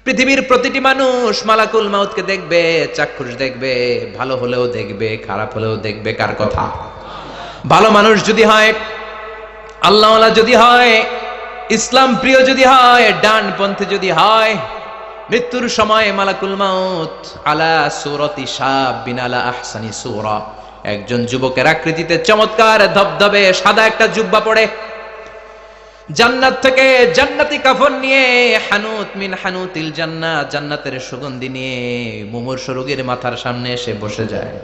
পৃথিবীর প্রতিটি মানুষ মালাকুল মাউতকে দেখবে, চাক্ষুষ দেখবে, ভালো হলেও দেখবে, খারাপ হলেও দেখবে। কার কথা? ভালো মানুষ যদি হয়, আল্লাহওয়ালা যদি হয়, ইসলাম প্রিয় যদি হয়, ডানপন্থী যদি হয়, মৃত্যুর সময় মালাকুল মাউত আলা সূরাতি শাবিন আলা আহসানি সূরা, একজন যুবকের আকৃতিতে চমৎকার ধবধবে সাদা একটা জুব্বা পরে, জান্নাত থেকে জান্নাতি কাফন নিয়ে, হানুত মিন হানুতিল জান্নাত, জান্নাতের সুগন্ধি নিয়ে মুমূর্ষু রোগীর মাথার সামনে এসে বসে যায়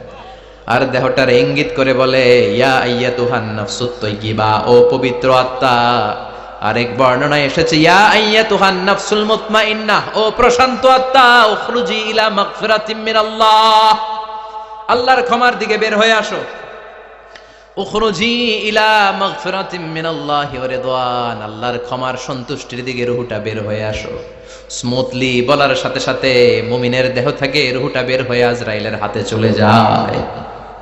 আর দেহটার ইঙ্গিত করে বলে, ইয়া আইয়াতুহান নাফসুত তাইয়্যিবা, ও পবিত্র আত্মা। আরেক বর্ণনায় এসেছে, ইয়া আইয়াতুহান নাফসুল মুতমাইন্নাহ, ও প্রশান্ত আত্মা, উখরুজি ইলা মাগফিরাতিম মিনাল্লাহ, আল্লাহর ক্ষমার দিকে বের হয়ে আসো। উখরুজি ইলা মাগফিরাতিম মিনাল্লাহি ওয়া রিদওয়ান, আল্লাহর ক্ষমার সন্তুষ্টির দিকে রুহটা বের হয়ে আসো। স্মুথলি বলার সাথে সাথে মুমিনের দেহ থেকে রুহটা বের হয়ে আজরাইলের হাতে চলে যায়।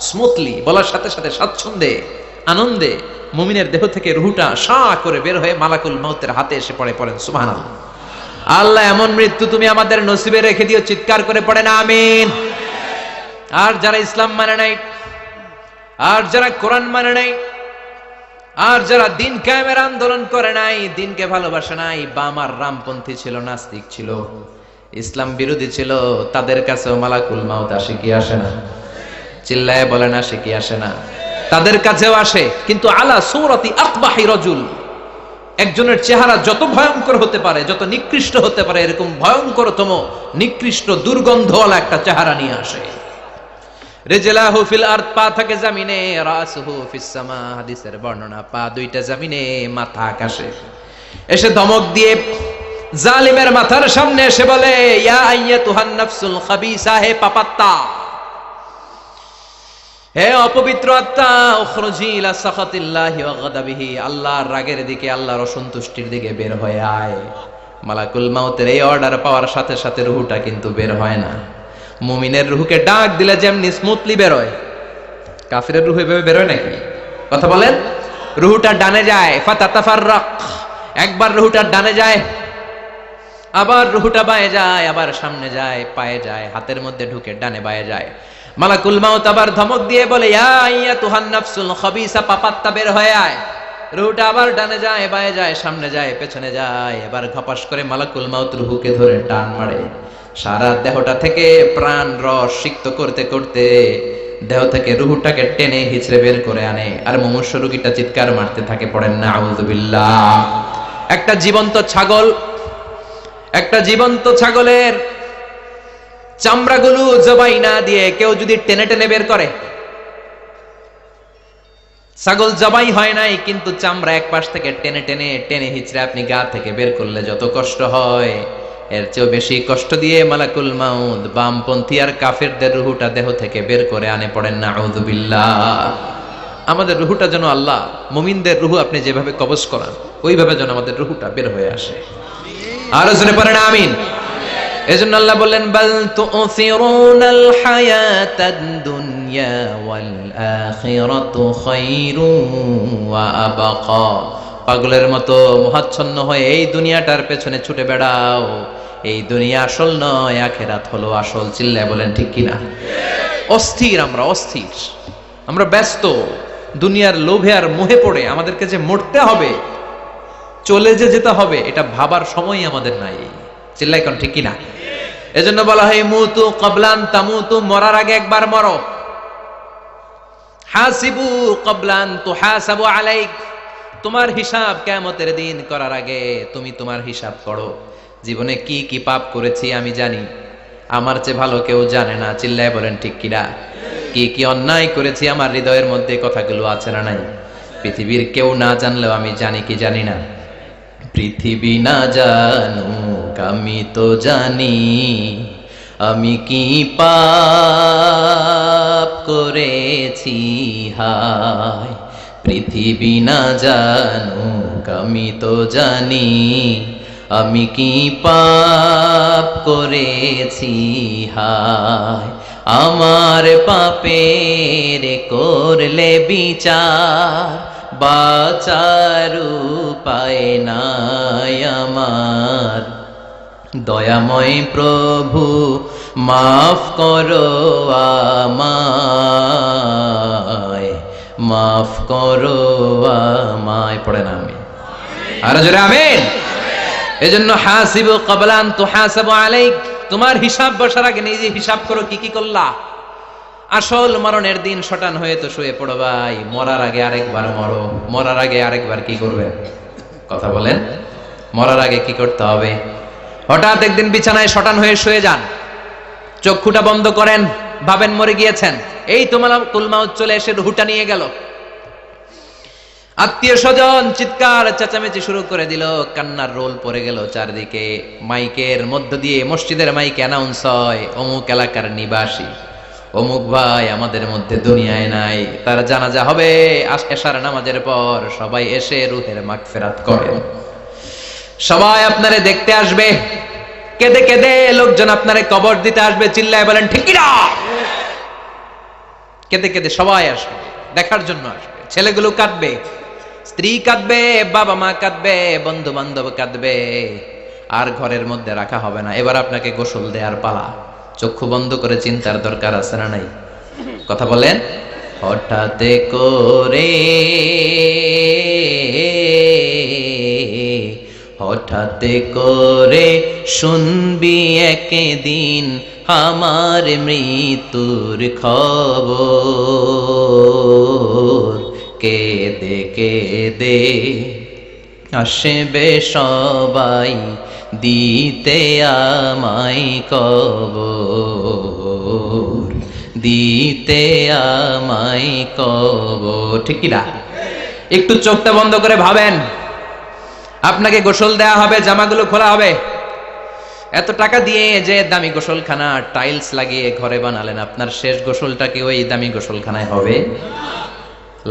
স্মুথলি বলার সাথে সাথে স্বাচ্ছন্দ্যে আনন্দে মুমিনের দেহ থেকে রুহটা সা করে বের হয়ে মালাকুল মাউতের হাতে এসে পড়ে। পড়েন সুবহানাল্লাহ। আল্লাহ এমন মৃত্যু তুমি আমাদের নসিবে রেখে দিও, চিৎকার করে পড়েন আমিন। আর যারা ইসলাম মানে নাই, আর যারা কোরআন মানে নাই, আর যারা দিন কায়েমের আন্দোলন করে নাই, দিনকে ভালোবাসে নাই, বাম আর রামপন্থী ছিল, নাস্তিক ছিল, ইসলাম বিরোধী ছিল, তাদের কাছেও মালাকুল মাউত আসে কি আসে না? চিল্লায়ে বলেন আসে কি আসে না? তাদের কাছেও আসে, কিন্তু আলা সূরাতি আকবাহি রাজুল, একজনের চেহারা যত ভয়ঙ্কর হতে পারে, যত নিকৃষ্ট হতে পারে, এরকম ভয়ঙ্করতম নিকৃষ্ট দুর্গন্ধওয়ালা একটা চেহারা নিয়ে আসে। রিজলাহু ফিল আরদ, পা থাকে জমিনে, রাসুহু ফিস সামা, হাদিসের বর্ণনা, পা দুইটা জমিনে, মাথা আকাশে। এসে ধমক দিয়ে জালিমের মাথার সামনে এসে বলে, ইয়া আইয়াতুহান নাফসুল খাবিসা, হে পাপাত্তা, হে অপবিত্র আত্মা, উখরুজি ইলা সাখাতিল্লাহি ওয়া গাদাবিহি, আল্লাহর রাগের দিকে, আল্লাহর অসন্তুষ্টির দিকে বের হয়ে আয়। মালাকুল মাউতের এই অর্ডার পাওয়ার সাথে সাথে রুহটা কিন্তু বের হয় না। মুমিনের রুহকে ডাক দিলে যেমনি স্মুথলি বের হয়, কাফিরের রুহ এভাবে বের হয় নাকি? কথা বলেন। রুহটা ডানে যায়, ফাতাতাফাররাক, একবার রুহটা ডানে যায়, আবার রুহটা বায়ে যায়, আবার সামনে যায়, পায়ে যায়, হাতের মধ্যে ঢুকে ডানে বায়ে যায়। মালাকুল মাউত আবার ধমক দিয়ে বলে, ইয়া আইয়াতুহান নাফসুল খাবিসা, পাপাত্তা, বের হয়ে আয়। রুহটা আবার ডানে যায়, বায়ে যায়, সামনে যায়, পেছনে যায়। এবার ঘপাস করে মালাকুল মাউত রুহকে ধরে টান মারে। সারা দেহটা থেকে প্রাণ রস সিক্ত করতে করতে দেহ থেকে রুহটাকে টেনে হিচড়ে বের করে আনে। আর মুমূর্ষু রোগীটা চিৎকার মারতে থাকে। পড়েন না আউযুবিল্লাহ। একটা জীবন্ত ছাগলের চামড়াগুলো জবাই না দিয়ে কেউ যদি টেনে টেনে বের করে, ছাগল জবাই হয় নাই কিন্তু চামড়া এক পাশ থেকে টেনে টেনে টেনে হিচড়ে আপনি গা থেকে বের করলে যত কষ্ট হয়, এর চেয়েও বেশি কষ্ট দিয়ে মালাকুল মাউত বামপন্থী আর কাফেরদের রুহটা দেহ থেকে বের করে আনে। পড়েন না আউযুবিল্লাহ। আমাদের রুহটা যেন আল্লাহ, মুমিনদের রুহ আপনি যেভাবে কবজ করান, ওইভাবে যেন আমাদের রুহটা বের হয়ে আসে। আরো জোরে পড়েন আমিন। এজন্য আল্লাহ বললেন, বাল তুসিরুনাল হায়াতাদ দুনিয়া ওয়াল আখিরাতু খায়রুন ওয়া আবকা। পাগলের মতো মোহাচ্ছন্ন হয়ে এই দুনিয়াটার পেছনে ছুটে বেড়াও। এই দুনিয়া আসল নয়, আখিরাত হলো আসল। চিল্লায় বলেন ঠিক কিনা? অস্থির, আমরা ব্যস্ত দুনিয়ার লোভে আর মোহে পড়ে আমাদেরকে যে মরতে হবে, চলে যেতে হবে, এটা ভাবার সময় আমাদের নাই। চিল্লাই কোন ঠিক কিনা? এজন্য বলা হয় মুতু ক্বাবলান তামুতু, মরার আগে একবার মরো। হাসিবু ক্বাবলান তুহাসাবু আলাইক, তোমার হিসাব কিয়ামতের দিন করার আগে তুমি তোমার হিসাব করো। জীবনে কি কি পাপ করেছি আমি জানি, আমার চেয়ে ভালো কেউ জানে না। চিল্লায় বলেন ঠিক কিনা? কি কি অন্যায় করেছি আমার হৃদয়ের মধ্যে কথাগুলো আছে না নাই? পৃথিবীর কেউ না জানলেও আমি জানি কি জানি না? পৃথিবী না জানুক আমি তো জানি, আমি কি পাপ করেছি হায়। পৃথিবী না জানুক আমি তো জানি, আমি কি পাপ করেছি হায়। আমার পাপের করলে বিচার, বাঁচার উপায় নাই আমার। দয়াময় প্রভু মাফ করো আমায়, মাফ করো আমায়। পড়ে না আমি আর জোরে আমিন। এজন্য হাসিবু ক্বাবলা আন তুহাসাবু আলাইক, তোমার হিসাব বসার আগে নিজে হিসাব করো কি কি করলা। আসল মরণের দিন শটান হয়ে তো শুয়ে পড়ো ভাই, মরার আগে আরেকবার মরো। মরার আগে আরেকবার কি করবে কথা বলেন? মরার আগে কি করতে হবে? হঠাৎ একদিন বিছানায় শটান হয়ে শুয়ে যান, চক্ষুটা বন্ধ করেন, ভাবেন মরে গিয়েছেন, এই তোমার কুলমাউত চলে এসে রুহুটা নিয়ে গেল। আত্মীয় স্বজন চিৎকার চেঁচামেচি শুরু করে দিল, কান্নার রোল পড়ে গেল চারদিকে। মাইকের মধ্য দিয়ে, মসজিদের মাইকে অ্যানাউন্স হয়, অমুক এলাকার নিবাসী অমুক ভাই আমাদের মধ্যে দুনিয়ায় নাই, তার জানাজা হবে এশার নামাজের পর। সবাই এসে রুহের মাগফিরাত করেন। সবাই আপনারে দেখতে আসবে, কেঁদে কেঁদে লোকজন আপনারে কবর দিতে আসবে। চিল্লায় বলেন ঠিক কি না? কেঁদে কেঁদে সবাই আসবে, দেখার জন্য আসবে। ছেলেগুলো কাঁদবে, স্ত্রী কাঁদবে, বাবা মা কাঁদবে, বন্ধু বান্ধব কাঁদবে। আর ঘরের মধ্যে রাখা হবে না। এবার আপনাকে গোসল দেওয়ার পালা। চক্ষু বন্ধ করে চিন্তার দরকার আছে না নাই? কথা বলেন। হঠাৎ করে, হঠাৎ করে শুনবি একদিন আমার মৃত্যুর খবর। কেঁদে কেঁদে আসবে সবাই দিতে আমায় কবর, দিতে আমায় কবর। ঠিক কি না? একটু চোখটা বন্ধ করে ভাবেন, আপনাকে গোসল দেয়া হবে, জামাগুলো খোলা হবে। এত টাকা দিয়ে যে দামি গোসলখানা টাইলস লাগিয়ে ঘরে বানালেন, আপনার শেষ গোসলটা কি ওই দামি গোসলখানায় হবে?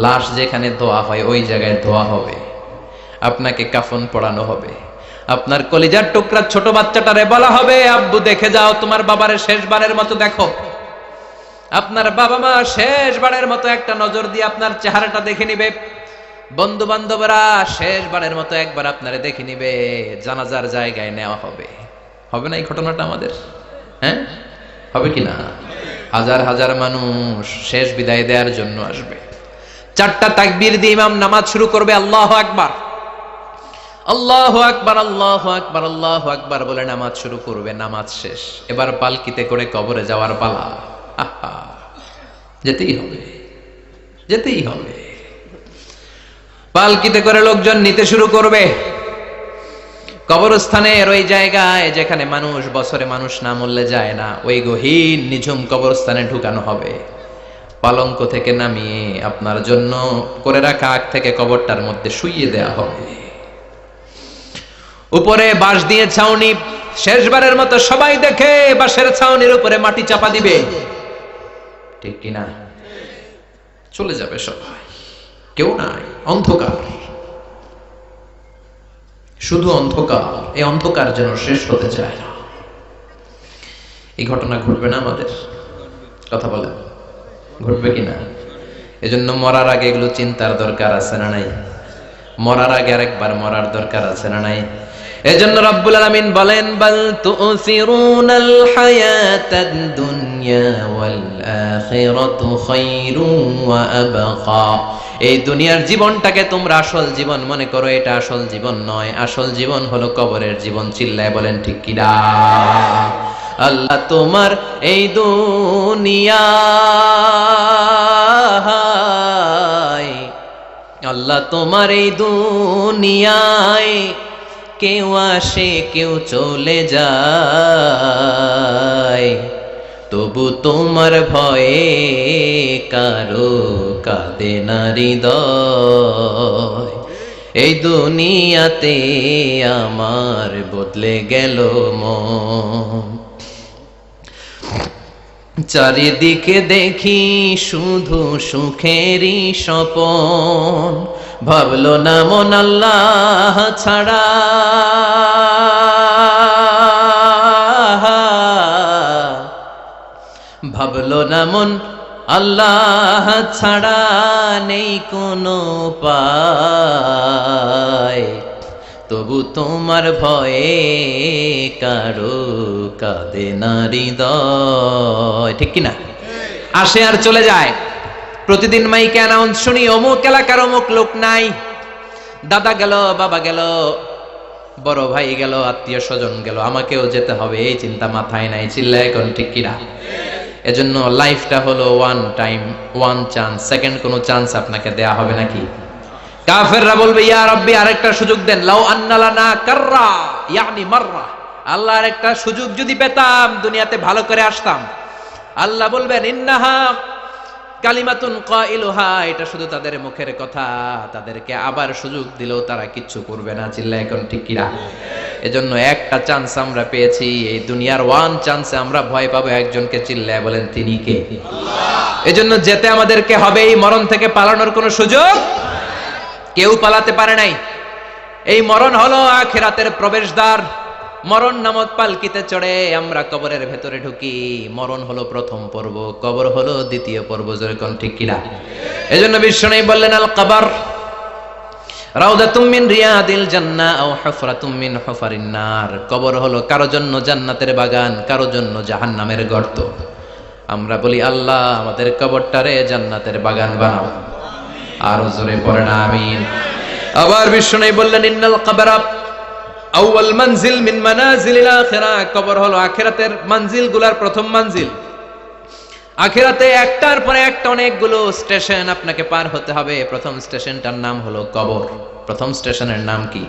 লাশ যেখানে ধোয়া হয় ওই জায়গায় ধোয়া হবে। আপনাকে কাফন পরানো হবে। আপনার কলিজার টুকরা ছোট বাচ্চাটারে বলা হবে, আব্বু দেখে যাও, তোমার বাবারে শেষবারের মতো দেখো। আপনার বাবা মা শেষবারের মতো একটা নজর দিয়ে আপনার চেহারাটা দেখে নিবে। বন্ধু বান্ধবরা শেষবারের মতো একবার আপনারে দেখে নিবে। জানাজার জায়গায় নেওয়া হবে। হবে না এই ঘটনাটা আমাদের? হ্যাঁ, হবে কিনা? হাজার হাজার মানুষ শেষ বিদায় দেওয়ার জন্য আসবে। চারটা তাকবীর দিয়ে ইমাম নামাজ শুরু করবে। আল্লাহু আকবার, আল্লাহু আকবার, আল্লাহু আকবার, আল্লাহু আকবার বলে নামাজ শুরু করবে। নামাজ শেষ। এবার পালকিতে করে কবরে যাওয়ার পালা। আহা, যেতেই হবে, যেতেই হবে। পালকিতে করে লোকজন নিতে শুরু করবে। কবরস্থানের ওই জায়গায় যেখানে মানুষ বছরে মানুষ না মরলে যায় না, ওই গহীন নিঝুম কবরস্থানে ঢুকানো হবে। পালঙ্ক থেকে নামিয়ে আপনার জন্য করে রাখা আগ থেকে কবরটার মধ্যে শুইয়ে দেয়া হবে। উপরে বাঁশ দিয়ে ছাউনি, শেষবারের মতো সবাই দেখে বাঁশের ছাউনির উপরে মাটি চাপা দিবে। ঠিক কিনা? চলে যাবে সবাই, কেউ নাই, অন্ধকার, শুধু অন্ধকার। এই অন্ধকার যেন শেষ হতে চায় না। এই ঘটনা ঘটবে না আমাদের? কথা বলেন, ঘটবে কিনা? এজন্য মরার আগে এগুলো চিন্তার দরকার আছে না নাই? মরার আগে আরেকবার মরার দরকার আছে না নাই? এজন্য রব্বুল আলামিন বলেন, বাল তুসিরুনাল হায়াতাদ দুনিয়া ওয়াল আখিরাতু খায়রুন ওয়া আবকা। এই দুনিয়ার জীবনটাকে তোমরা আসল জীবন মনে করো, এটা আসল জীবন নয়। আসল জীবন হলো কবরের জীবন। চিল্লায় বলেন ঠিক কি না? আল্লাহ তোমার এই দুনিয়া, আল্লাহ তোমার এই দুনিয়ায় কেউ আসে কেউ চলে যায়, তবু তোমার ভয়ে কারো কাঁদে না হৃদয়। এই দুনিয়াতে আমার বদলে গেল মন। চারিদিকে দেখি শুধু সুখেরই স্বপন, ভাবলো না মন আল্লাহ ছাড়া, ভাবলো না মন আল্লাহ ছাড়া নেই কোনো উপায়। তবু তোমার ভয়ে কারো কাঁদে না হৃদয়, ঠিক কিনা? আসে আর চলে যায়। প্রতিদিন মাইকে অ্যানাউন্স শুনি, অমুক এলাকার অমুক লোক নাই, দাদা গেল, বাবা গেল, বড় ভাই গেল, আত্মীয় স্বজন গেল, আমাকেও যেতে হবে, এই চিন্তা মাথায় নাই। চিল্লায় এখন, ঠিক কিনা? এজন্য লাইফটা হলো one time, one chance, second কোনো চান্স আপনাকে দেয়া হবে নাকি? কাফেররা বলবে, ইয়া রাব্বি আরেকটা সুযোগ দেন, লাউ আন্না লানা কাররা ইয়ানি মাররা, আল্লাহ আরেকটা সুযোগ যদি পেতাম দুনিয়াতে ভালো করে আসতাম। আল্লাহ বলবেন, ইন্নাহা কালিমাতুন কাইলুহা, এটা শুধু তাদের মুখের কথা, তাদেরকে আবার সুযোগ দিলেও তারা কিচ্ছু করবে না। চিল্লায় এখন, ঠিক কিনা? এজন্য একটা চান্স আমরা পেয়েছি, এই দুনিয়ার ওয়ান চান্সে আমরা ভয় পাবো একজনকে। চিল্লায় বলেন, তিনি কে? আল্লাহ। এজন্য যেতে আমাদেরকে হবে, এই মরণ থেকে পালানোর কোনো সুযোগ কেউ পালাতে পারে নাই। এই মরণ হলো আখিরাতের প্রবেশদ্বার। মরণ নামক পালকিতে চড়ে আমরা কবরের ভেতরে ঢুকি। মরণ হলো প্রথম পর্ব, কবর হলো দ্বিতীয় পর্ব। যেরকম, ঠিক কিনা? এজন্য বিশ্বনবী বললেন, আল কবর রাউদাতুম মিন রিয়াদিল জান্নাহ আও হুফরাতুম মিন হুফারিন নার। কবর হলো কারো জন্য জান্নাতের বাগান, কারো জন্য জাহান্নামের গর্ত। আমরা বলি, আল্লাহ আমাদের কবরটারে জান্নাতের বাগান বানাও। আরো জোরে পড়েন আমিন। আবার বিশ্বনবী বললেন, ইন্নাল কবরা আউয়াল মানজিল মিন মানাজিলিল আখিরাহ। কবর হলো আখিরাতের মঞ্জিলগুলোর প্রথম মঞ্জিল। আখিরাতে একটার পরে একটা অনেকগুলো স্টেশন আপনাকে পার হতে হবে। প্রথম স্টেশনটার নাম হলো কবর। প্রথম স্টেশনের নাম কি?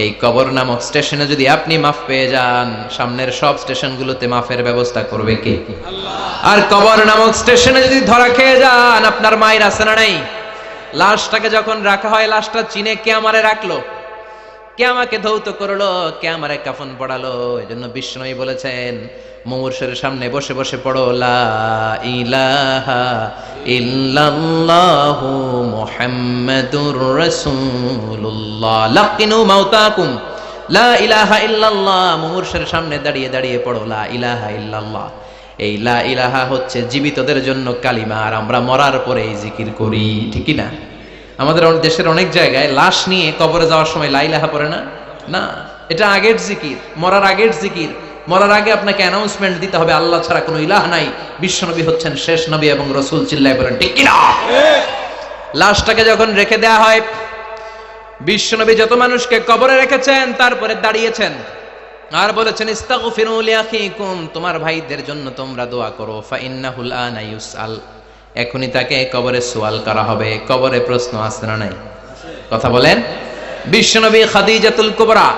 এই কবর নামক স্টেশনে যদি আপনি মাফ পেয়ে যান, সামনের সব স্টেশনগুলোতে মাফের ব্যবস্থা করবে কে? আল্লাহ। আর কবর নামক স্টেশনে যদি ধরা খেয়ে যান, আপনার মায়ের আছে না নাই? লাশটাকে যখন রাখা হয়, লাশটা চিনে কে আমারে রাখলো, কে আমাকে ধৌত করলো, কে আমারে কাফন পড়ালো। এজন্য বিষ্ণুই বলেছেন, মুমূর্ষের সামনে বসে বসে পড়ো, লা ইলাহা ইল্লাল্লাহু মুহাম্মাদুর রাসূলুল্লাহ। লাকিনু মাউতাকুম লা ইলাহা ইল্লাল্লাহ। মুমূর্ষের সামনে দাঁড়িয়ে দাঁড়িয়ে পড়ো, লা ইলাহা ইল্লাল্লাহ। এই লা ইলাহা হচ্ছে জীবিতদের জন্য কালিমা, আর আমরা মরার পরে এই জিকির করি, ঠিক না? আমাদের দেশের অনেক জায়গায় লাশ নিয়ে কবরে যাওয়ার সময় লা ইলাহা পড়ে না। না, এটা আগের জিকির, মরার আগের জিকির। মরার আগে আপনাকে অ্যানাউন্সমেন্ট দিতে হবে, আল্লাহ ছাড়া কোনো ইলাহ নাই, বিশ্বনবী হচ্ছেন শেষ নবী এবং রাসূল। চিল্লায় বলেন, ঠিক কি না? লাশটাকে যখন রেখে দেয়া হয়, বিশ্বনবী যত মানুষকে কবরে রেখেছেন তারপরে দাঁড়িয়েছেন আর বলেছেন, ইস্তাগফিরু লিআখিকুম, তোমার ভাইদের জন্য তোমরা দোয়া করো। ফাইন্নাহুল আনা ইউসআল, এখনই তাকে কবরে সওয়াল করা হবে। কবরে প্রশ্ন আছে না নাই? কথা বলেন। বিশ্বনবী খাদিজাতুল কুবরা,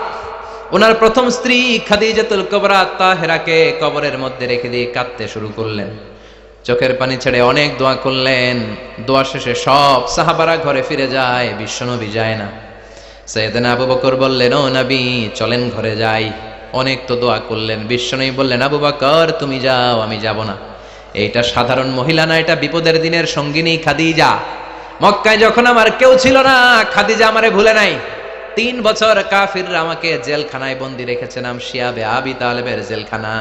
ওনার প্রথম স্ত্রী খাদিজাতুল কুবরা তাহেরাকে কবরের মধ্যে রেখে দিয়ে কাঁদতে শুরু করলেন। চোখের পানি ছেড়ে অনেক দোয়া করলেন। দোয়া শেষে সব সাহাবারা ঘরে ফিরে যায়, বিশ্বনবী যায় না। সাইয়েদনা আবু বকর বললেন, ও নবী চলেন ঘরে যাই। অনেক তো দোয়া করলেন। বিশ্বনবী বললেন, আবু বকর তুমি যাও, আমি যাব না। এইটা সাধারণ মহিলা না, এটা বিপদের দিনের সঙ্গিনী খাদিজা। মক্কায় যখন আমার কেউ ছিল না, খাদিজা আমারে ভুলে নাই। 3 বছর কাফিররা আমাকে জেলখানায় বন্দি রেখেছে, নাম শিয়াবে আবি তালেবের জেলখানা।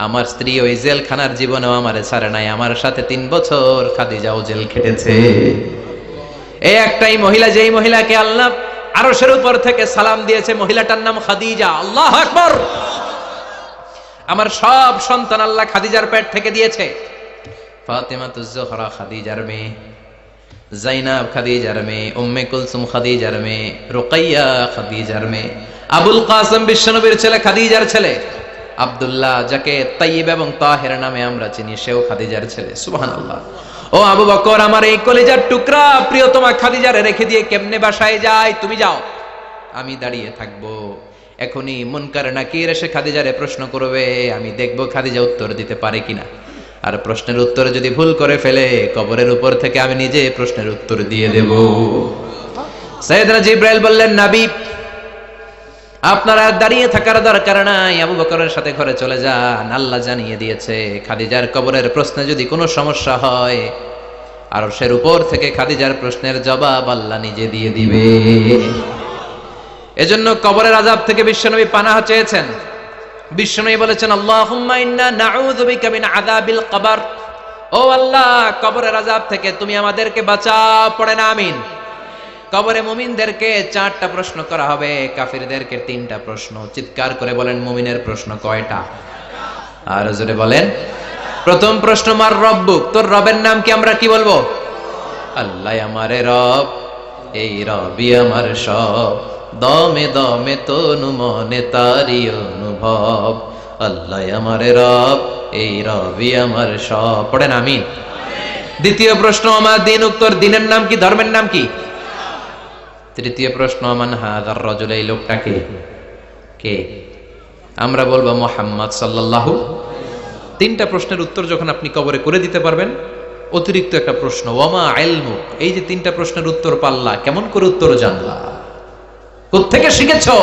আমার স্ত্রী ওই জেলখানার জীবনেও আমারে ছাড়ে নাই। আমার সাথে 3 বছর খাদিজাও জেল খেটেছে। এই একটাই মহিলা, যেই মহিলাকে আল্লাহ আরশের উপর থেকে সালাম দিয়েছে, মহিলাটার নাম খাদিজা। আল্লাহু আকবার। আমার সব সন্তান আল্লাহ খাদিজার পেট থেকে দিয়েছে। ফাতেমাতুজ জোহরা খাদিজার মেয়ে, জাইনাব খাদিজার মেয়ে, উম্মে কুলসুম খাদিজার মেয়ে, রুকাইয়া খাদিজার মেয়ে, আবুল কাসেম বিশ্বনবীর ছেলে খাদিজার ছেলে, আব্দুল্লাহ যাকে তাইয়্যিব এবং তাহের নামে আমরা চিনি, সেও খাদিজার ছেলে। সুবহানাল্লাহ। ও আবু বকর, আমার এই কলিজার টুকরা প্রিয়তমা খাদিজারে রেখে দিয়ে কেমনে বাসায় যায়? তুমি যাও, আমি দাঁড়িয়ে থাকবো। এখনই মুনকার নাকির এসে খাদিজারে প্রশ্ন করবে, আমি দেখবো খাদিজা উত্তর দিতে পারে কিনা। আর প্রশ্নের উত্তরে যদি ভুল করে ফেলে, কবরের উপর থেকে আমি নিজে প্রশ্নের উত্তর দিয়ে দেব। সাইয়েদনা জিবরাইল বললেন, নবী আপনার আর দাঁড়িয়ে থাকার দরকার নাই, আবু বকরের সাথে ঘরে চলে যান। আল্লাহ জানিয়ে দিয়েছে, খাদিজার কবরের প্রশ্নে যদি কোনো সমস্যা হয়, আরশের উপর থেকে খাদিজার প্রশ্নের জবাব আল্লাহ নিজে দিয়ে দিবে। এজন্য কবরের আযাব থেকে বিশ্বনবী পানাহ চেয়েছেন। বিশ্বনবী বলেছেন, আল্লাহুম্মা ইন্না নাউযু বিকা মিন আযাবিল কবর। ও আল্লাহ, কবরের আযাব থেকে তুমি আমাদেরকে বাঁচাও। পড়েন আমিন। কবরে মুমিনদেরকে 4টা প্রশ্ন করা হবে, কাফিরদেরকে 3টা প্রশ্ন। চিৎকার করে বলেন মুমিনের প্রশ্ন কয়টা? আর জোরে বলেন। প্রথম প্রশ্ন, মার রব্বুক, তোর রবের নাম কি? আমরা কি বলবো? আল্লাহ আমারে রব, এই রবি আমার সব, দমে দমে তনু মনে তারি অনুভব। আল্লাহ আমারে রব, এই রবি আমার সব। পড়েন আমিন। দ্বিতীয় প্রশ্ন, আমার দিন, উত্তর দিনের নাম কি? ধর্মের নাম কি? তৃতীয় প্রশ্ন, মান হাযার রাজুল, এই লোকটাকে কে? আমরা বলবো মুহাম্মদ সাল্লাল্লাহু। 3টা প্রশ্নের উত্তর যখন আপনি কবরে করে দিতে পারবেন, অতিরিক্ত একটা প্রশ্ন, ওয়ামা ইলমুক, এই যে 3টা প্রশ্নের উত্তর পাল্লা, কেমন করে উত্তর জানলা? কোত্থেকে শিখেছো?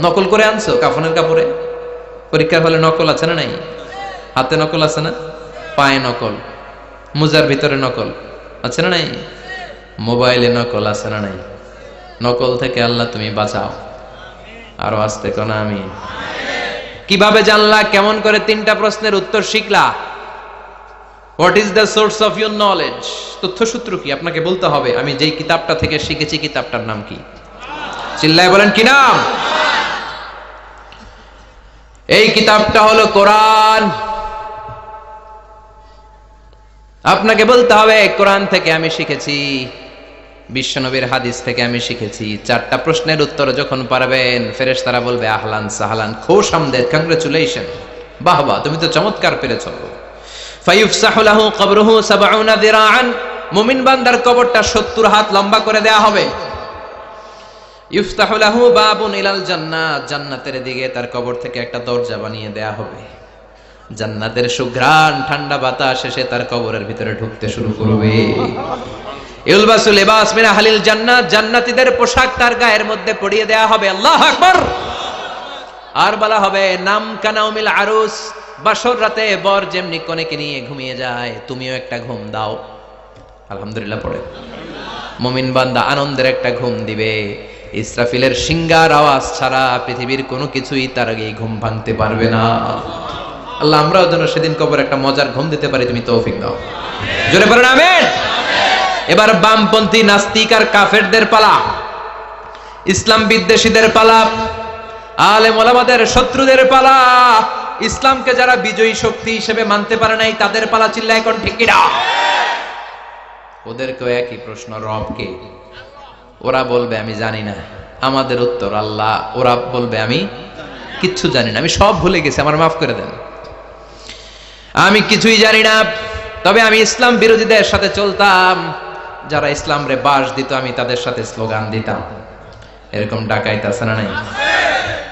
নকল করে আনছো কাফনের কাপড়ে? পরীক্ষার হলে নকল আছে না নাই? হাতে নকল আছে না? পায়ে নকল, মুজার ভিতরে নকল আছে না নাই? মোবাইলে নকল আছে না নাই? নকল থেকে আল্লাহ তুমি বাঁচাও। আরো আসতে কোন আমিন। কিভাবে জানলা? কেমন করে 3টা প্রশ্নের উত্তর শিখলা? What is the source of your knowledge? তথ্যসূত্র কি? আপনাকে বলতে হবে আমি যেই কিতাবটা থেকে শিখেছি কিতাবটার নাম কি? চিল্লায় বলেন কি নাম? এই কিতাবটা হলো কোরআন। আপনাকে বলতে হবে কোরআন থেকে আমি শিখেছি, বিশ্বনবীর হাদিস থেকে আমি শিখেছি। 4টা প্রশ্নের উত্তর যখন পারবেন, ফেরেশতারা বলবে আহলান সাহলান, খুশ আমদেদ, কংগ্রেচুলেশন, বাহ বাহ, তুমি তো চমৎকার পেরেছো। ফায়ুফসাহু লাহু কবরুহু 70 যিরাআন, মুমিন বান্দার কবরটা 70 হাত লম্বা করে দেয়া হবে। ইফতাহু লাহু বাবুন ইলাল জান্নাত, জান্নাতের দিকে তার কবর থেকে একটা দরজা বানিয়ে দেয়া হবে। জান্নাতের সুঘ্রাণ ঠান্ডা বাতাস এসে তার কবরের ভিতরে ঢুকতে শুরু করবে। ইলবাসু লিবাস মিন আহলিল জান্নাত, জান্নাতীদের পোশাক তার গায়ের মধ্যে পরিয়ে দেয়া হবে। আল্লাহু আকবার। আর বলা হবে নাম কানাউমিল আরুস, বাসর রাতে বর যেমনি কনেকে নিয়ে ঘুমিয়ে যায়, তুমিও একটা ঘুম দাও। আলহামদুলিল্লাহ পড়ে মুমিন বান্দা আনন্দের একটা ঘুম দিবে। ইসরাফিলের সিংগার আওয়াজ ছাড়া পৃথিবীর কোনো কিছুই তার আগে ঘুম ভাঙতে পারবে না। আল্লাহ আমরাও যেন সেদিন কবর একটা মজার ঘুম দিতে পারি, তুমি তৌফিক দাও। জোরে পড়েন আমিন। এবার বামপন্থী নাস্তিক আর কাফেরদের পালা, ইসলাম বিদ্বেষীদের পালা, আলেম ওলামাদের শত্রুদের পালা, ইসলামকে যারা বিজয়ী শক্তি হিসেবে মানতে পারে নাই তাদের পালা। চিল্লায় এখন ঠিক কিনা? ওদেরকেও একই প্রশ্ন, রব কে? ওরা বলবে আমি জানি না। আমাদের উত্তর আল্লাহ। ওরা বলবে আমি কিচ্ছু জানি না, আমি সব ভুলে গেছি, আমার মাফ করে দেন, আমি কিছুই জানি না। তবে আমি ইসলাম বিরোধীদের সাথে চলতাম, যারা ইসলাম রে বাস দিত আমি তাদের সাথে স্লোগান দিতাম। এরকম ডাকাইত আছে না নাই?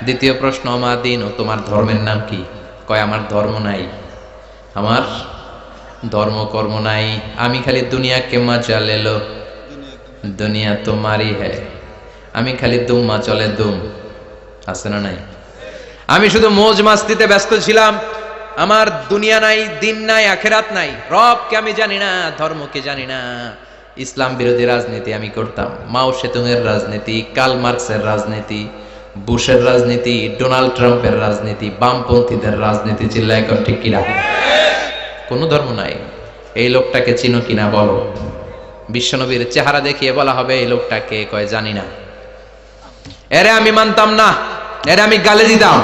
দ্বিতীয় প্রশ্ন, আমার দিন, ও তোমার ধর্মের নাম কি? কয় আমার ধর্ম নাই, আমার ধর্ম কর্ম নাই, আমি খালি দুনিয়া কে মজা লেলো, দুনিয়া তোমারই হ্যায়, আমি খালি দুম্মা চলে দুম, আছে না নাই? আমি শুধু মৌজ মাস্তিতে ব্যস্ত ছিলাম, আমার দুনিয়া নাই, দিন নাই, আখেরাত নাই, রবকে আমি জানি না, ধর্মকে জানি না। ইসলাম বিরোধী রাজনীতি আমি করতাম, মাও সেতুংয়ের রাজনীতি, কার্ল মার্কসের রাজনীতি, বুশের রাজনীতি, ডোনাল্ড ট্রাম্পের রাজনীতি, বামপন্থীদের রাজনীতি। চিল্লায় এখন ঠিক কিনা? কোনো ধর্ম নাই। এই লোকটাকে চিনো কিনা বলো? বিশ্বনবীর চেহারা দেখিয়ে বলা হবে এই লোকটাকে, কয় জানি না। এরে আমি মানতাম না, এরে আমি গালি দিতাম।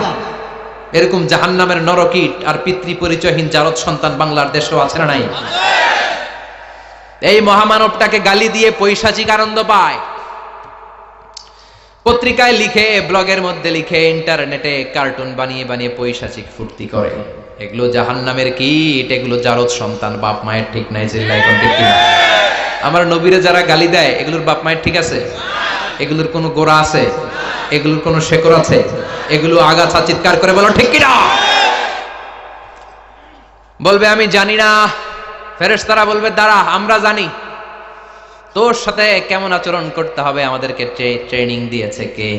এরকম জাহান্নামের নরকীট আর পিতৃ পরিচয়হীন জারদ সন্তান বাংলার দেশেও আছে না নাই? এই মহামানবটাকে গালি দিয়ে পৈশাচিক আনন্দ পায়। পত্রিকায় লিখে, ব্লগের মধ্যে লিখে, ইন্টারনেটে কার্টুন বানিয়ে বানিয়ে পৈশাচিক ফুর্তি করে। এগুলো জাহান্নামের কীট, এগুলো জারদ সন্তান, বাপ মায়ের ঠিক নাই। চিল্লায় এখন ঠিক কিনা? আমার নবীরে যারা গালি দেয় এগুলোর বাপ মায়ের ঠিক আছে? এগুলোর কোনো গোড়া আছে? এগুলোর কোনো শেকড় আছে? এগুলো আগাছা। চিৎকার করে বলো ঠিক কিনা? বলবে আমি জানি না। ফেরেশতারা বলবে দাঁড়া, আমরা জানি। তোর সাথে কেমন আচরণ করতে হবে আমাদেরকে ট্রেনিং দিয়েছে কে?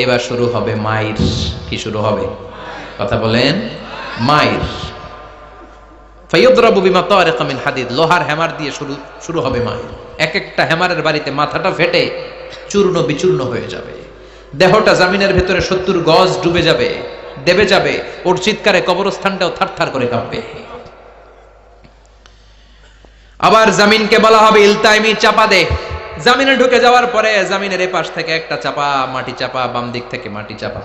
এবার শুরু হবে মাইর। কি শুরু হবে? কথা বলেন। মাইর। ফায়ুদরাবু বিমা তারিকা মিন হাদিদ, লোহার হ্যামার দিয়ে শুরু হবে মাইর। এক একটা হ্যামারের বাড়িতে মাথাটা ফেটে চূর্ণ বিচূর্ণ হয়ে যাবে, দেহটা জমিনের ভেতরে 70 গজ ডুবে যাবে, দেবে যাবে। ওর চিৎকারে কবরস্থানটাও থারথার করে কাঁপবে। আবার জমিনকে বলা হবে ইলতাইমি, চাপা দে। জামিনে ঢুকে যাওয়ার পরে জামিনের এপাশ থেকে একটা চাপা মাটি চাপা, বাম দিক থেকে মাটি চাপা,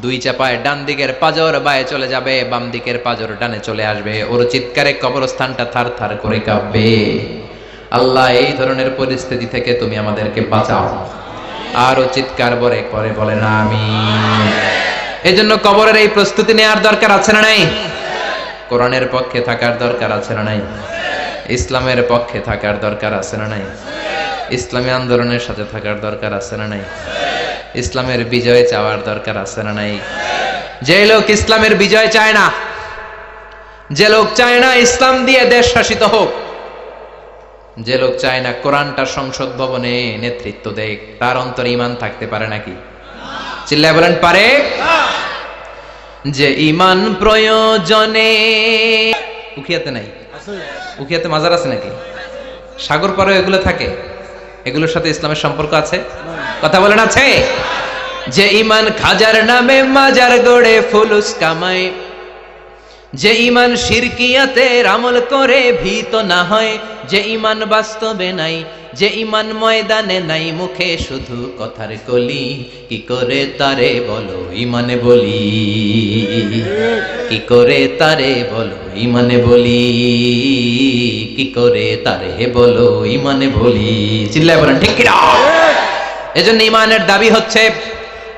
দুই চাপায় ডান দিকের পাজর বায়ে চলে যাবে, বাম দিকের পাজর ডানে চলে আসবে। ওর চিৎকারে কবরস্থানটা থার থার করে কাঁপবে। আল্লাহ, এই ধরনের পরিস্থিতি থেকে তুমি আমাদেরকে বাঁচাও। আরো চিৎকার করে বলেন আমিন। এই জন্য কবরের এই প্রস্তুতি নেওয়ার দরকার আছে না নাই? কোরআনের পক্ষে থাকার দরকার আছে না নাই? ইসলামের পক্ষে থাকার দরকার আছে না নাই? ইসলামী আন্দোলনের সাথে থাকার দরকার আছে না নাই? ইসলামের বিজয় চাওয়ার দরকার আছে না নাই? যে লোক ইসলামের বিজয় চায় না, যে লোক চায় না ইসলাম দিয়ে দেশ শাসিত হোক, যে লোক চায় না কোরআনটা সংসদ ভবনে নেতৃত্ব দেয়, তার অন্তরে ঈমান থাকতে পারে নাকি? চিল্লায় বলেন পারে? যে ঈমান প্রয়োজনে উখিয়াতে নাই, উখিয়াতে মাজার আছে নাকি? সাগর পারে এগুলো থাকে, এগুলোর সাথে ইসলামের সম্পর্ক আছে? কথা বলেন আছে? যে ঈমান খাজার নামে মাজার গড়ে ফুলুস কামায়, যে ঈমান শিরকিয়াতের আমল করে ভীত না হয়, যে ঈমান বাস্তবে নাই, যে ঈমান ময়দানে নাই, মুখে শুধু কথার কলি, কি করে তারে বলো ঈমানে বলি, কি করে তারে বলো ঈমানে বলি, কি করে তারে বলো ঈমানে বলি। চিল্লায় বলেন ঠিক কি না? এজন্য ঈমানের দাবি হচ্ছে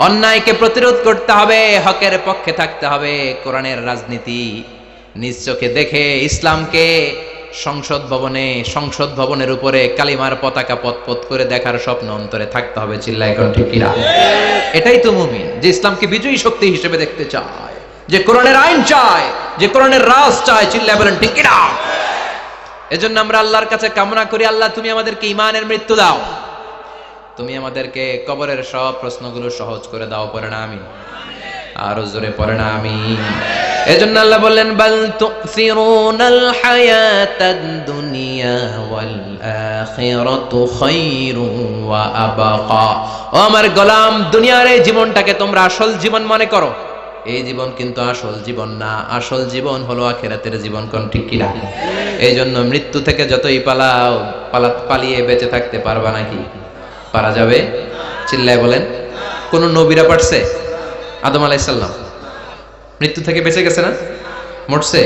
অন্যায়কে প্রতিরোধ করতে হবে, হকের পক্ষে থাকতে হবে। কোরআনের রাজনীতি নিজ চোখে দেখে ইসলামকে সংসদ ভবনের উপরে কালিমার পতাকা পতপত করে দেখার স্বপ্ন অন্তরে থাকতে হবে। চিল্লায় এখন ঠিক কিনা? এটাই তো মুমিন, যে ইসলামকে বিজয়ী শক্তি হিসেবে দেখতে চায়, যে কোরআনের আইন চায়, যে কোরআনের রাজ চায়। চিল্লায় বলেন ঠিক কিনা? এজন্য আমরা আল্লাহর কাছে কামনা করি, আল্লাহ তুমি আমাদেরকে ঈমানের মৃত্যু দাও, তুমি আমাদেরকে কবরের সব প্রশ্নগুলো সহজ করে দাও। পড়ে না আমিন? আরো জোরে পড়ে না আমিন? এজন্য আল্লাহ বললেন বাল তুসিরুনাল হায়াতাদ দুনিয়া ওয়াল আখিরাতু খায়রুন ওয়া আবকা। ও আমার গোলাম, দুনিয়ার এই জীবনটাকে তোমরা আসল জীবন মনে করো, এই জীবন কিন্তু আসল জীবন না। আসল জীবন হলো আখিরাতের জীবন। কোন ঠিক কিনা? এই জন্য মৃত্যু থেকে যতই পালাও, পালিয়ে বেঁচে থাকতে পারবা নাকি? পারা যাবে? চিল্লায় বলেন। কোন নবীরা পারছে? আদম আলাইহিস সালাম মৃত্যু থেকে বেঁচে গেছে না? মরছে?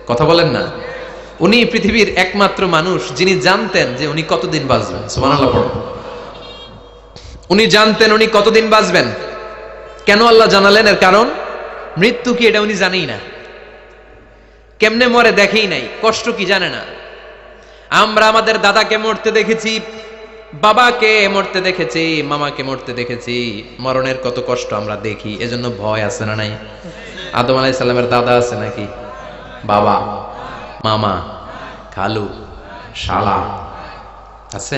কথা বলেন না। উনি পৃথিবীর একমাত্র মানুষ যিনি জানতেন যে উনি কতদিন বাঁচবেন। সুবহানাল্লাহ পড়ো। উনি জানতেন উনি কতদিন বাঁচবেন। কেন আল্লাহ জানালেন? এর কারণ মৃত্যু কি এটা উনি জানেই না, কেমনে মরে দেখেই নাই, কষ্ট কি জানে না। আমরা আমাদের দাদাকে মরতে দেখেছি, বাবাকে মরতে দেখেছি, মামাকে মরতে দেখেছি, মরণের কত কষ্ট আমরা দেখি, এজন্য ভয় আছে না নাই? আদম আলাইহিস সালামের দাদা আছে নাকি? বাবা, মামা, খালু, শালা আছে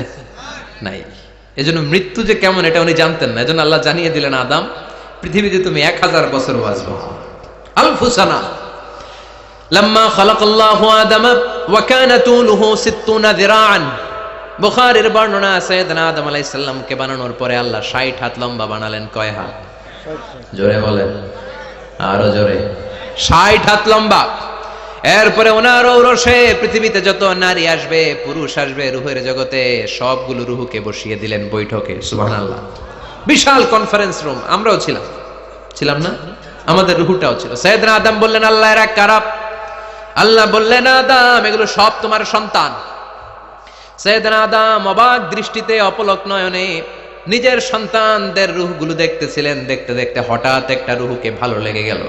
নাই? এজন্য মৃত্যু যে কেমন এটা উনি জানতেন না। এজন্য আল্লাহ জানিয়ে দিলেন, আদম পৃথিবীতে তুমি 1000 বছর বাঁচবে। আলফুসানা লাম্মা খালাকাল্লাহু আদামা ওয়া কানা তুলুহু 60 যিরাআন। বুখারীর বর্ণনা, সাইয়েদনা আদম আলাইহিস সালামকে বানানোর পরে আল্লাহ 60 হাত লম্বা বানালেন। কয় হাত? জোরে বলেন, আরো জোরে। 60 হাত লম্বা। এরপরে ওনার ঔরসে পৃথিবীতে যত নারী আসবে, পুরুষ আসবে রূহের জগতে, সবগুলো রূহকে বসিয়ে দিলেন বৈঠকে। সুবহানাল্লাহ। বিশাল কনফারেন্স রুম। আমরাও ছিলাম না? আমাদের রূহটাও ছিল। সাইয়েদনা আদম বললেন, আল্লাহ এরা কারা? আল্লাহ বললেন, আদম এগুলো সব তোমার সন্তান। সাইয়েদনা আদম অবাক দৃষ্টিতে, অপলক নয়নে নিজের সন্তানদের রূহগুলো দেখতেছিলেন। দেখতে দেখতে হঠাৎ একটা রূহকে ভালো লেগে গেল।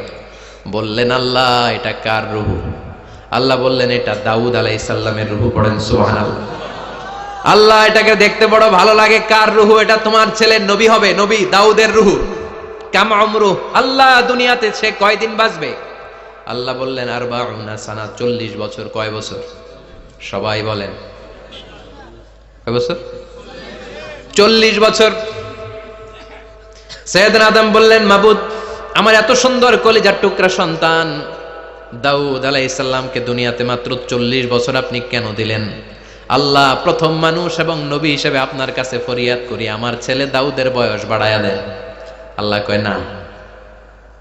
বললেন, আল্লাহ এটা কার রূহ? আল্লাহ বললেন, এটা দাউদ আলাইহিস সালামের রূহ। পড়েন সুবহানাল্লাহ। আল্লাহ এটাকে দেখতে বড় ভালো লাগে, কার রূহ? এটা তোমার ছেলে নবী হবে, নবী দাউদের রূহ। কাম উমরু, আল্লাহ দুনিয়াতে সে কয়দিন বাঁচবে? আল্লাহ বললেন, 40 সানা, 40 বছর। কয় বছর? সবাই বলেন কয় বছর? 40 বছর। সাইয়েদনা আদম বললেন, মাবুদ আমার এত সুন্দর কলিজার টুকরা সন্তান দাউদ আলাইহিস সালামকে দুনিয়াতে মাত্র 40 বছর আপনি কেন দিলেন? আল্লাহ প্রথম মানুষ এবং নবী হিসেবে আপনার কাছে ফরিয়াদ করি, আমার ছেলে দাউদের বয়স বাড়ায়া দেন। আল্লাহ কয় না,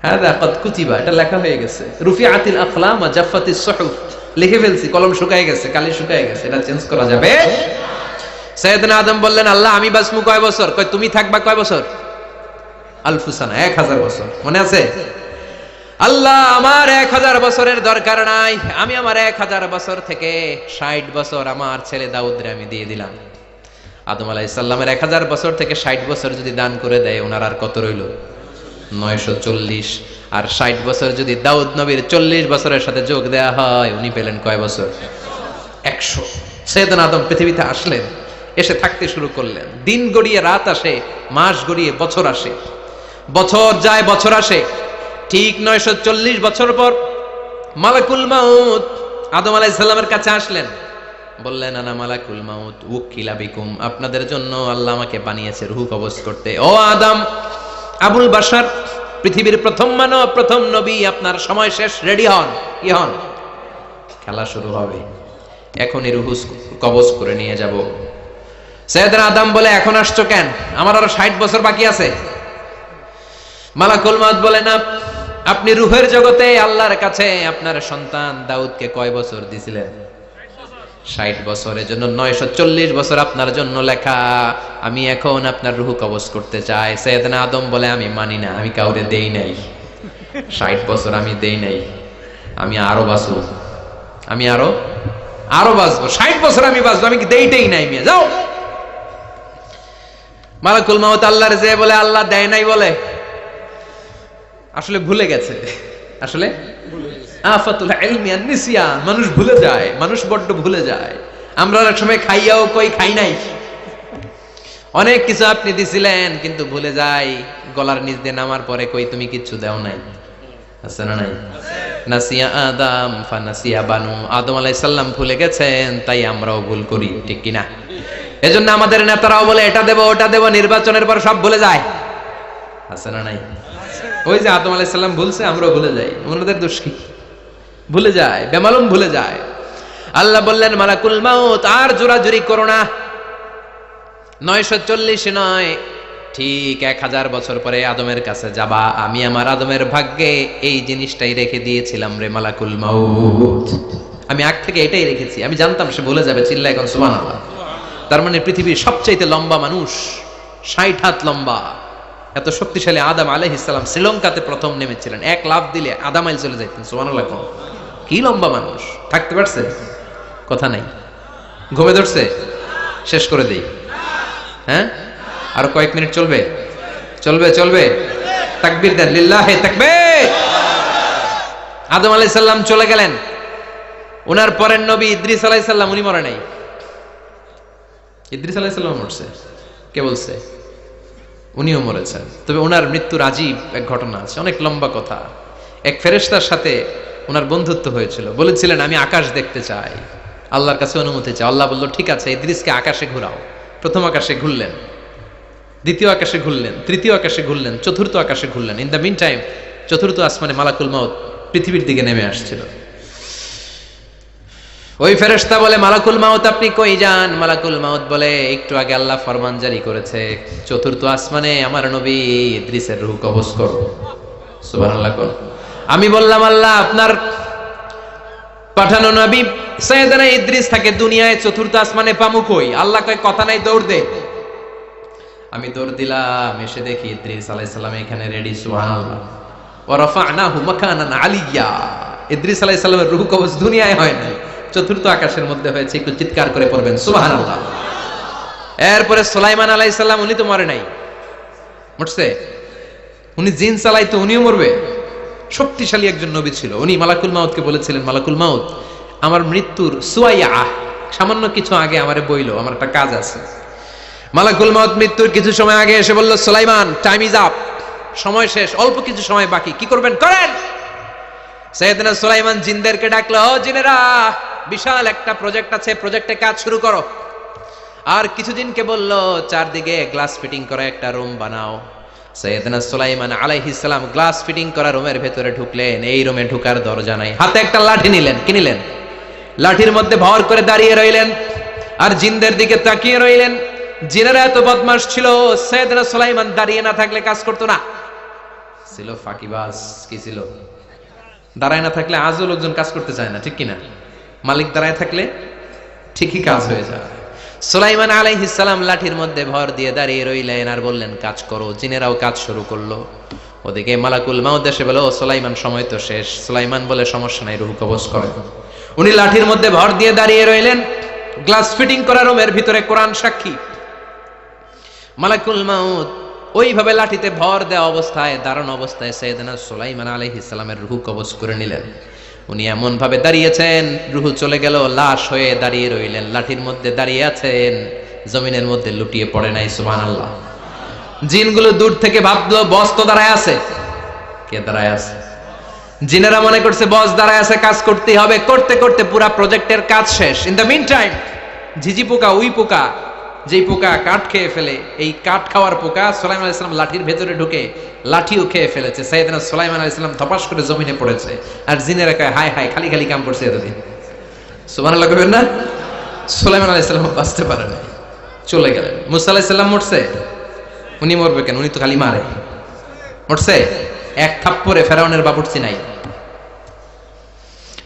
হাদা কদ কুতিবা, এটা লেখা হয়ে গেছে। রুফিআতিল আকলাম ওয়া জাফাতিস সুহুফ, লিখে ফেলছি, কলম শুকায় গেছে, কালি শুকায় গেছে, এটা চেঞ্জ করা যাবে। সাইয়েদনা আদম বললেন, আল্লাহ আমি বাঁচবো কয় বছর? কয় তুমি থাকবা কয় বছর? আলফুসানা, 1000 বছর। মনে আছে? আল্লাহ আমার 1000 বছরের দরকার নাই, আমি আমার 1000 বছর থেকে 60 বছর আমার ছেলে দাউদরে আমি দিয়ে দিলাম। আদম আলাইহিস সালামের 1000 বছর থেকে 60 বছর যদি দান করে দেয়, ওনার আর কত রইল? 940। আর 60 বছর যদি দাউদ নবীর 40 বছরের সাথে যোগ দেয়া হয়, উনি পেলেন কয় বছর? 100। সাইয়েদনা আদম পৃথিবীতে আসলেন, এসে থাকতে শুরু করলেন। দিন গড়িয়ে রাত আসে, মাস গড়িয়ে বছর আসে, বছর যায় বছর আসে। ঠিক 940 বছর পর মালাকুল মাউত আদম আলাইহিস সালামের কাছে আসলেন, বললেন, আনা মালাকুল মাউত উকিলা বিকুম, আপনাদের জন্য আল্লাহ আমাকে বানিয়েছে রূহ কবজ করতে। ও আদম, আবুল বাশার, পৃথিবীর প্রথম মানব, প্রথম নবী, আপনার সময় শেষ, রেডি হন। কি হন? খেলা শুরু হবে, এখনই রূহ কবজ করে নিয়ে যাব। সাইয়েদনা আদম বলে, এখন আসছো কেন? আমার আরো 60 বছর বাকি আছে। মালাকুল মাউত বলে, না, আপনি রূহের জগতে আল্লাহর কাছে আপনার সন্তান দাউদকে কয় বছর দিছিলেন? 60 বছরের জন্য 940 বছর আপনার জন্য লেখা। আমি এখন আপনার রূহ কবজ করতে চাই। সাইয়েদনা আদম বলে, আমি মানি না, আমি কাউরে দেই নাই 60 বছর, আমি দেই নাই, আমি আরো বাঁচবো, আমি আরো বাঁচবো, 60 বছর আমি বাঁচবো, আমি কি দেইটাই নাই। মিয়া যাও। মালাকুল মাউত আল্লাহর যে বলে, আল্লাহ দেয় নাই বলে, আসলে ভুলে গেছে। আসলে আফাতুল ইলমি আন-নিসিয়ান, মানুষ ভুলে যায়, মানুষ বড্ড ভুলে যায়। আমরা অনেক সময় খাইয়াও কই খাই নাই। অনেক কিছু আপনি দিছিলেন কিন্তু ভুলে যাই, গলার নিচ দিয়ে নামার পরে কই তুমি কিচ্ছু দাও নাই। আছে না নাই? নাসিয়া আদম ফানাসিয়া বানু, আদম আলাইহিস সালাম ভুলে গেছেন, তাই আমরাও ভুল করি, ঠিক কি না? এজন্য আমাদের নেতারাও বলে এটা দেব ওটা দেব, নির্বাচনের পর সব ভুলে যায়। আছে না নাই? ওই যে আদম আলাইহিস সালাম ভুলছে, আমরাও ভুলে যাই। ওনাদের দোষ কি? ভুলে যায়, বেমালুম ভুলে যায়। আল্লাহ বললেন, মালাকুল মাউত আর জোরাজুরি করো না, 940 নয়, ঠিক 1000 বছর পরে আদমের কাছে যাবা। আমি আমার আদমের ভাগ্যে এই জিনিসটাই রেখে দিয়েছিলাম রে মালাকুল মাউত, আমি আগ থেকে এটাই রেখেছি। আমি জানতাম সে ভুলে যাবে। চিল্লা এখন সুবহানাল্লাহ। তার মানে পৃথিবীর সবচাইতে লম্বা মানুষ, 60 হাত লম্বা, এত শক্তিশালী আদম আলাইহিস সালাম শ্রীলঙ্কাতে প্রথম নেমেছিলেন। 1 লাফ দিলে আধা মাইল চলে যাইতেন। সুবহানাল্লাহ। কি লম্বা মানুষ! থাকতে পারছে? কথা নাই। ঘুমে ধরছে? শেষ করে দেই। হ্যাঁ, আরো কয়েক মিনিট চলবে? চলবে চলবে। তাকবীর দেন, লিল্লাহি তাকবীর। আদম আলাইহিস সালাম চলে গেলেন। ওনার পরের নবী ইদ্রিস আলাইহিস সালাম, উনি মরে নাই। ইদ্রিস আলাইহিস সালাম মরছে। কে বলছে? উনিও মরেছেন। তবে ওনার মৃত্যুর আজীব এক ঘটনা আছে, অনেক লম্বা কথা। এক ফেরেশতার সাথে ওনার বন্ধুত্ব হয়েছিল। বলেছিলেন, আমি আকাশ দেখতে চাই, আল্লাহর কাছে অনুমতি চাই। আল্লাহ বলল, ঠিক আছে, ইদ্রিসকে আকাশে ঘুরাও। প্রথম আকাশে ঘুরলেন, দ্বিতীয় আকাশে ঘুরলেন, তৃতীয় আকাশে ঘুরলেন, চতুর্থ আকাশে ঘুরলেন। ইন দ্য মিন টাইম চতুর্থ আসমানে মালাকুল মাউত পৃথিবীর দিকে নেমে আসছিল। ওই ফেরেশতা বলে, মালাকুল মাউত আপনি কই যান? মালাকুল মাউত বলে, একটু আগে আল্লাহ ফরমান জারি করেছে, চতুর্থ আসমানে আমার নবী ইদ্রিসের রূহ কবজ করো। সুবহানাল্লাহ। আমি বললাম, আল্লাহ আপনার পাঠানো নবী সাইয়েদনা ইদ্রিস থাকে দুনিয়ায়, চতুর্থ আসমানে পামু কই? আল্লাহ কয়, কথা নাই, দৌড় দে। আমি দৌড় দিলাম, এসে দেখি ইদ্রিস আলাইহিস সালাম এখানে রেডি। সুবহানাল্লাহ। ওয়া রাফা'নাহু মাকানান আলিয়্যা। ইদ্রিস আলাইহিস সালামের রূহ কবজ দুনিয়ায় হয় না, চতুর্থ আকাশের মধ্যে হয়েছে। একটু চিৎকার করে পড়বেন সুবহানাল্লাহ। এরপরে সুলাইমান আলাইহিস সালাম, উনি তো মরে নাই, মরছে? উনি জিন চালাইতো, উনিও মরবে? শক্তিশালী একজন নবী ছিল। উনি মালাকুল মাউতকে বলেছিলেন, মালাকুল মাউত আমার মৃত্যুর সুয়াইয়া, সামান্য কিছু আগে আমারে বইলো, আমার একটা কাজ আছে। মালাকুল মাউত মৃত্যুর কিছু সময় আগে এসে বলল, সুলাইমান টাইম ইজ আপ, সময় শেষ, অল্প কিছু সময় বাকি, কি করবেন করেন। সাইয়েদনা সুলাইমান জিনদেরকে ডাকলো, ও জিনেরা, বিশাল একটা প্রজেক্ট আছে, প্রজেক্টে কাজ শুরু করো। আর কিছু জিনকে বলল, চারদিকে গ্লাস ফিটিং করা একটা রুম বানাও। সাইয়েদনা সুলাইমান আলাইহিস সালাম গ্লাস ফিটিং করা রুমের ভেতরে ঢুকলেন। এই রুমে ঢুকার দরজা নাই, হাতে একটা লাঠি নিলেন। কি নিলেন? লাঠির মধ্যে ভর করে দাঁড়িয়ে রইলেন আর জিনদের দিকে তাকিয়ে রইলেন। জিনেরা এত বদমাশ ছিল, সাইয়েদনা সুলাইমান দাঁড়িয়ে না থাকলে কাজ করতো না। ছিল ফাঁকিবাজ। কি ছিল? দাঁড়ায় না থাকলে আজও লোকজন কাজ করতে চায় না, ঠিক কিনা? মালিক দাঁড়ায় থাকলে ঠিকই কাজ হয়ে যায়। সুলাইমান আলাইহিস সালাম লাঠির মধ্যে ভর দিয়ে দাঁড়িয়ে রইলেন আর বললেন কাজ করো। জিনেরাও কাজ শুরু করলো। ওদিকে মালাকুল মাউত এসে বলে, ও সুলাইমান সময় তো শেষ। সুলাইমান বলে, সমস্যা নাই, রূহ কবজ করে। উনি লাঠির মধ্যে ভর দিয়ে দাঁড়িয়ে রইলেন। গ্লাস ফিটিং করা রুমের ভিতরে কোরআন সাক্ষী। মালাকুল মাউত ওইভাবে লাঠিতে ভর দেওয়া অবস্থায়, দাঁড়ানো অবস্থায় সাইয়েদনা সুলাইমান আলাইহিস সালামের রূহ কবজ করে নিলেন। উনি এমন ভাবে দাঁড়িয়েছেন, রূহ চলে গেল, লাশ হয়ে দাঁড়িয়ে রইলেন। লাঠির মধ্যে দাঁড়িয়ে আছেন, জমিনের মধ্যে লুটিয়ে পড়ে নাই। সুবহানাল্লাহ। জিনগুলো দূর থেকে ভাবলো বস তো দাঁড়ায় আছে। কে দাঁড়ায় আছে? জিনেরা মনে করছে বস দাঁড়ায় আছে, কাজ করতেই হবে। করতে করতে পুরা প্রজেক্টের কাজ শেষ। ইন দ্য মিন টাইম ঝিঝি পোকা, উই পোকা, যেই পোকা কাঠ খেয়ে ফেলে, এই কাঠ খাওয়ার পোকা সুলাইমান আলাইহিস সালাম লাঠির ভেতরে ঢুকে লাঠিও খেয়ে ফেলেছে। সাইয়েদনা সুলাইমান আলাইহিস সালাম ধপাস করে জমিনে পড়েছে। আর জিনেরা কয়, হায় হায়, খালি খালি কাম করছে এতদিন। সুবহানাল্লাহ কইবেন না? সুলাইমান আলাইহিস সালাম বাঁচতে পারে না, চলে গেলেন। মুসা আলাইহিস সালাম মরছে? উনি মরবে কেন? উনি তো খালি মারে। মরছে? এক থাপ্পড়ে ফেরাউনের বাবুর্চি নাই।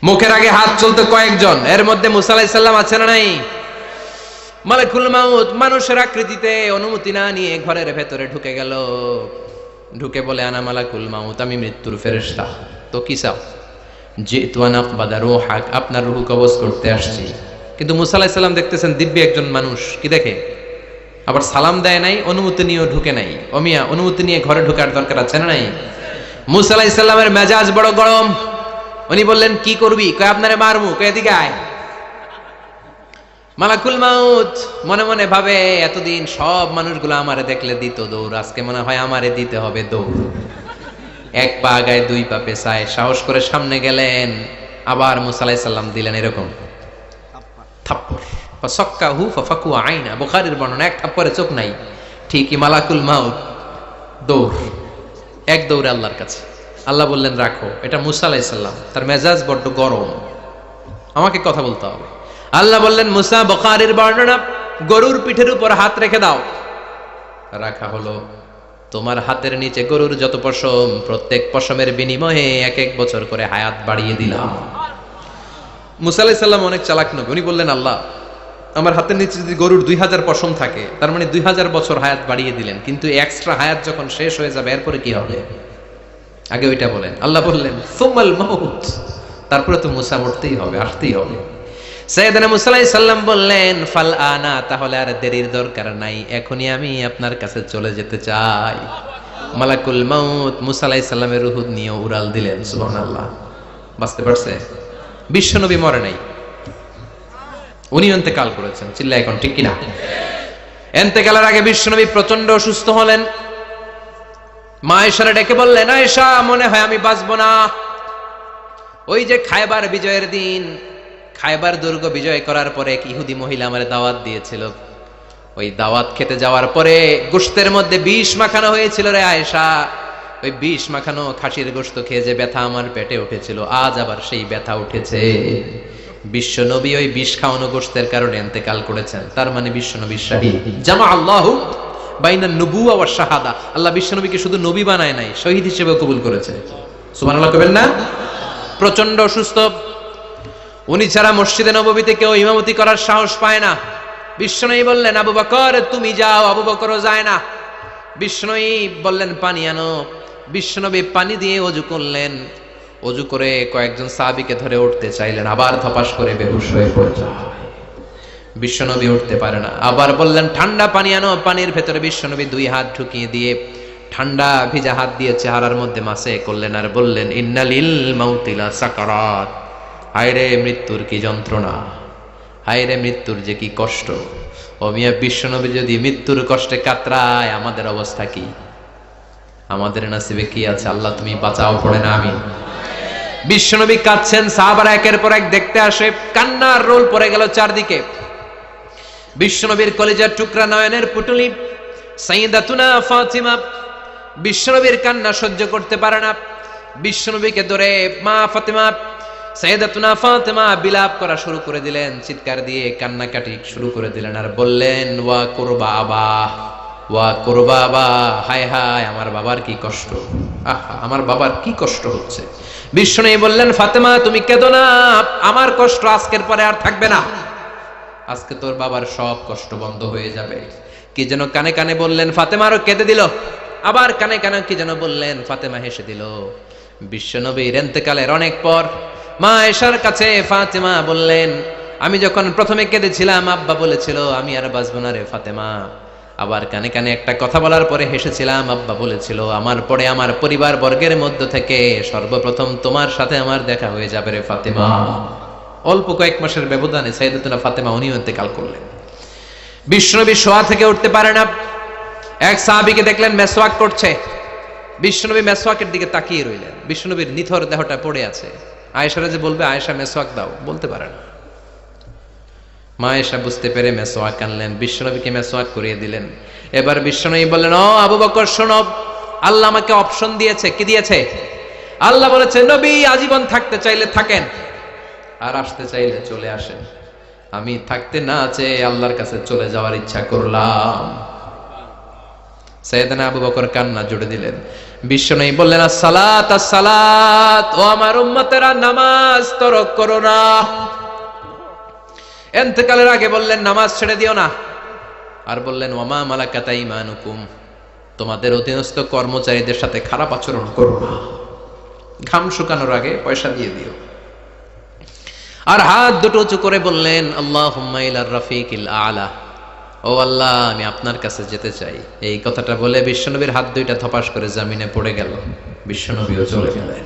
মুখের আগে হাত চলতে কয়েকজন, এর মধ্যে মুসা আলাইহিস সালাম আছে না নাই? মালাকুল মাউত মানুষের আকৃতিতে অনুমতি না নিয়ে ঘরের ভেতরে ঢুকে গেল। ঢুকে বলে, আনা মালাকুল মাউত, আমি মৃত্যুর ফেরেশতা। তো কি চাও? জিতু আন আকবাদা রূহাক, আপনার রূহ কবজ করতে আসছি। কিন্তু মুসা আলাইহিস সালাম দেখতেছেন দিব্য একজন মানুষ, কি দেখে? আবার সালাম দেয় নাই, অনুমতি নিয়েও ঢুকে নাই। অমিয়া, অনুমতি নিয়ে ঘরে ঢোকার দরকার আছে না নাই? মুসা আলাইহিস সালামের মেজাজ বড় গরম। উনি বললেন, কি করবি? কয়, আপনারে মারমু। কয়, এদিকে আয়। মালাকুল মাউত মনে মনে ভাবে, এতদিন সব মানুষগুলো আমারে দেখলে দিত দৌড়, আজকে মনে হয় আমারে দিতে হবে দৌড়। এক পা আগায়, দুই পা পেছায়, সাহস করে সামনে গেলেন। আবার মুসা আলাইহিস সালাম দিলেন এরকম থাপ্পড়। ফাসাক্কাহু ফাফাকু আইনা, বুখারীর বর্ণনা, এক থাপ্পড়ে চোখ নাই। ঠিকই মালাকুল মাউত দৌড়, এক দৌড়ে আল্লাহর কাছে। আল্লাহ বললেন, রাখো। এটা মুসা আলাইহিস সালাম, তার মেজাজ বড্ড গরম, আমাকে কথা বলতে হবে। আল্লাহ বললেন, মুসা, বুখারীর বর্ণনা, গরুর পিঠের উপর হাত রেখে দাও। রাখা হলো। তোমার হাতের নিচে গরুর যত পশম, প্রত্যেক পশমের বিনিময়ে এক এক বছর করে হায়াত বাড়িয়ে দিলাম। মুসা আলাইহিস সালাম অনেক চালাক নবী। উনি বললেন, আল্লাহ, আমার হাতের নিচে যদি গরুর 2000 পশম থাকে, তার মানে 2000 বছর হায়াত বাড়িয়ে দিলেন, কিন্তু এক্সট্রা হায়াত যখন শেষ হয়ে যাবে এরপরে কি হবে? আগে ওইটা বলেন। আল্লাহ বললেন, সুমাল মাউত, তারপরে তো মুসা মরতেই হবে, আসতেই হবে। সাইয়েদনা মুসা আলাইহিস সালাম বললেন, ফাল আনা, তাহলে আর দেরির দরকার নাই, এখনই আমি আপনার কাছে চলে যেতে চাই। মালাকুল মাউত মুসা আলাইহিস সালামের রূহ নিয়ে উড়াল দিলেন। সুবহানাল্লাহ। বাঁচতে পারছে? বিশ্বনবী মরে নাই, উনি ইন্তেকাল করেছেন। চিল্লা এখন ঠিক কিনা? ইন্তেকালের আগে বিশ্বনবী প্রচন্ড অসুস্থ হলেন। মা আয়েশারে ডেকে বললেন, আয়েশা, মনে হয় আমি বাঁচবো না। ওই যে খায়বার বিজয়ের দিন, খায়বার দুর্গ বিজয় করার পরে এক ইহুদি মহিলা আমারে দাওয়াত দিয়েছিল। ওই দাওয়াত খেতে যাওয়ার পরে গোশতের মধ্যে বিষ মাখানো হয়েছিল রে আয়েশা। ওই বিষ মাখানো খাসির গোশত খেয়ে যে ব্যথা আমার পেটে উঠেছিল, আজ আবার সেই ব্যথা উঠেছে। বিশ্বনবী ওই বিষ খাওয়ানো গোশতের কারণে ইন্তেকাল করেছেন। তার মানে বিশ্বনবী শাহীদ। জামা আল্লাহু বাইনা নবুওয়া ওয়া শাহাদা, আল্লাহ বিশ্বনবীকে শুধু নবী বানায় নাই, শহীদ হিসেবে কবুল করেছে। সুবহানাল্লাহ কইবেন না? প্রচন্ড অসুস্থ, উনি ছাড়া মসজিদে নববীতে কেউ ইমামতি করার সাহস পায় না। বিশ্বনবী বললেন, আবু বকর তুমি যাও। আবু বকরও যায় না। বিশ্বনবী বললেন, পানি আনো। বিশ্বনবী পানি দিয়ে ওযু করলেন। ওযু করে কয়েকজন সাহাবীকে ধরে উঠতে চাইলেন, আবার ধপাস করে বেহুশ হয়ে পড়ে যায়। বিশ্বনবী উঠতে পারে না। আবার বললেন, ঠান্ডা পানি আনো। পানির ভেতরে বিশ্বনবী 2 হাত ঢুকিয়ে দিয়ে ঠান্ডা ভিজা হাত দিয়ে চেহারার মধ্যে মাসে করলেন আর বললেন, ইন্নালিল মাউতি লা সাকারাত, হায়রে মৃত্যুর কি যন্ত্রণা, হায়রে মৃত্যুর যে কি কষ্ট। ও মিয়া, বিশ্বনবী যদি মৃত্যুর কষ্টে কাতরায়, আমাদের অবস্থা কি? আমাদের নসিবে কি আছে? আল্লাহ তুমি বাঁচাও, পড়ে না আমি। বিশ্বনবী কাঁদছেন, সাহাবারা একের পর এক দেখতে আসে। কান্নার রোল পড়ে গেল চারদিকে। বিশ্বনবীর কলিজার টুকরা নয়নের পুটুলি সাইয়্যিদাতুনা ফাতিমা বিশ্বনবীর কান্না সহ্য করতে পারে না। বিশ্বনবীকে ধরে মা ফাতিমা, সাইয়্যিদাতুনা ফাতিমা বিলাপ করা শুরু করে দিলেন, চিৎকার দিয়ে কান্নাকাটি শুরু করে দিলেন আর বললেন, ওয়া কুরবাবা, ওয়া কুরবাবা, হায় হায় আমার বাবার কি কষ্ট, আহা আমার বাবার কি কষ্ট হচ্ছে। বিশ্বনবী বললেন, ফাতেমা তুমি কেঁদো না, আমার কষ্ট আজকের পরে আর থাকবে না। আজকে তোর বাবার সব কষ্ট বন্ধ হয়ে যাবে। কি যেন কানে কানে বললেন, ফাতেমারও কেঁদে দিল। আবার কানে কানে কি যেন বললেন, ফাতেমা হেসে দিল। বিশ্বনবীর ইন্তেকালের অনেক পর মা আয়েশার কাছে ফাতেমা বললেন, আমি যখন প্রথমে কেঁদেছিলাম আব্বা বলেছিল আমি আর বাঁচব না রে ফাতেমা। আবার কানে কানে একটা কথা বলার পরে হেসেছিলাম, আব্বা বলেছিল আমার পরে আমার পরিবার বর্গের মধ্য থেকে সর্বপ্রথম তোমার সাথে আমার দেখা হয়ে যাবে রে ফাতেমা। অল্প কয়েক মাসের ব্যবধানে সাইয়েদাতুনা ফাতেমা উনিও ইন্তেকাল করলেন। বিশ্বনবী শোয়া থেকে উঠতে পারে না। এক সাহাবীকে দেখলেন মেসওয়াক করছে। বিশ্বনবী মেসওয়াকের দিকে তাকিয়ে রইলেন। বিশ্বনবীর নিথর দেহটা পড়ে আছে। আয়েশারা যে বলবে আয়েশা মেসওয়াক দাও, বলতে পারে না। মা আয়েশা বুঝতে পেরে মেসওয়াক আনলেন, বিশ্বনবীকে মেসওয়াক করিয়ে দিলেন। এবার বিশ্বনবী বললেন, ও আবু বকর শোনো, আল্লাহ আমাকে অপশন দিয়েছে। কি দিয়েছে? আল্লাহ বলেছে নবী আজীবন থাকতে চাইলে থাকেন, আর আসতে চাইলে চলে আসেন। আমি থাকতে না চেয়ে আল্লাহর কাছে চলে যাওয়ার ইচ্ছা করলাম। সাইয়েদনা আবু বকর কান্না জুড়ে দিলেন। বিশ্বনবী বললেন, আসসালাত আসসালাত, ও আমার উম্মতেরা নামাজ তরক করো না। ইন্তেকালের আগে বললেন নামাজ ছেড়ে দিও না। আর বললেন ওয়ামা মালাকাত আইমানুকুম, তোমাদের অধীনস্থ কর্মচারীদের সাথে খারাপ আচরণ করো না। ঘাম শুকানোর আগে পয়সা দিয়ে দিও। আর হাত দুটো উঁচু করে বললেন আল্লাহুম্মা ইলার রাফিকিল আলা, ও আল্লাহ আমি আপনার কাছে যেতে চাই। এই কথাটা বলে বিশ্বনবীর হাত দুইটা থপাস করে জমিনে পড়ে গেল। বিশ্বনবীও চলে গেলেন।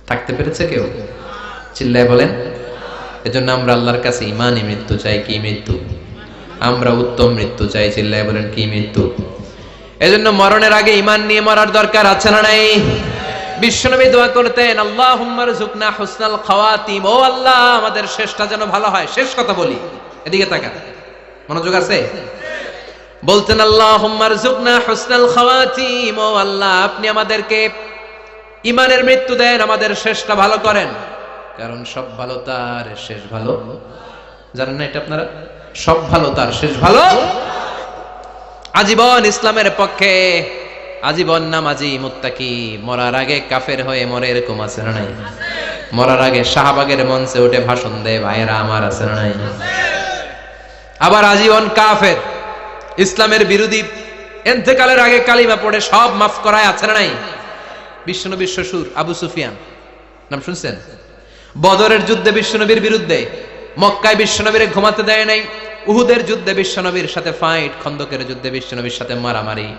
থাকতে পেরেছে কেউ? চিল্লায় বলেন। এজন্য আমরা আল্লাহর কাছে ইমানি মৃত্যু চাই। কি মৃত্যু? আমরা উত্তম মৃত্যু চাই। চিল্লায় বলেন কি মৃত্যু? এজন্য মরণের আগে ইমান নিয়ে মরার দরকার আছে না নাই? বিশ্বনবী দোয়া করতেন আল্লাহুম্মা রযুকনা হুসনাল খাওয়াতিম, ও আল্লাহ আমাদের শেষটা যেন ভালো হয়। শেষ কথা বলি, এদিকে তাকান, মনোযোগ আছে? বলতেন আল্লাহুম্মা রযুকনা হুসনাল খাওয়াতিম, ও আল্লাহ আপনি আমাদেরকে ইমানের মৃত্যু দেন, আমাদের শেষটা ভালো করেন। কারণ সব ভালো তার শেষ ভালো। জানেন না এটা আপনারা? সব ভালো তার শেষ ভালো। আজীবন ইসলামের পক্ষে, আজীবন নামাজি মুত্তাকি, মরার আগে কাফের হয়ে মরে, এরকম আছে না নাই? মরার আগে শাহবাগের মঞ্চে উঠে ভাষণ দেয়, ভাইয়েরা আমার, আছে না নাই? আবার আজীবন কাফের, ইসলামের বিরোধী, ইন্তেকালের আগে কালিমা পড়ে সব মাফ করায়, আছে না নাই? বিশ্বনবীর শ্বশুর আবু সুফিয়ান, নাম শুনছেন? বদরের যুদ্ধে বিশ্বনবীর বিরুদ্ধে, মক্কায় বিশ্বনবীর ঘুমাতে দেয় নাই, উহুদের যুদ্ধে বিশ্বনবীর সাথে ফাইট, খন্দকের যুদ্ধে বিশ্বনবীর সাথে মারামারি,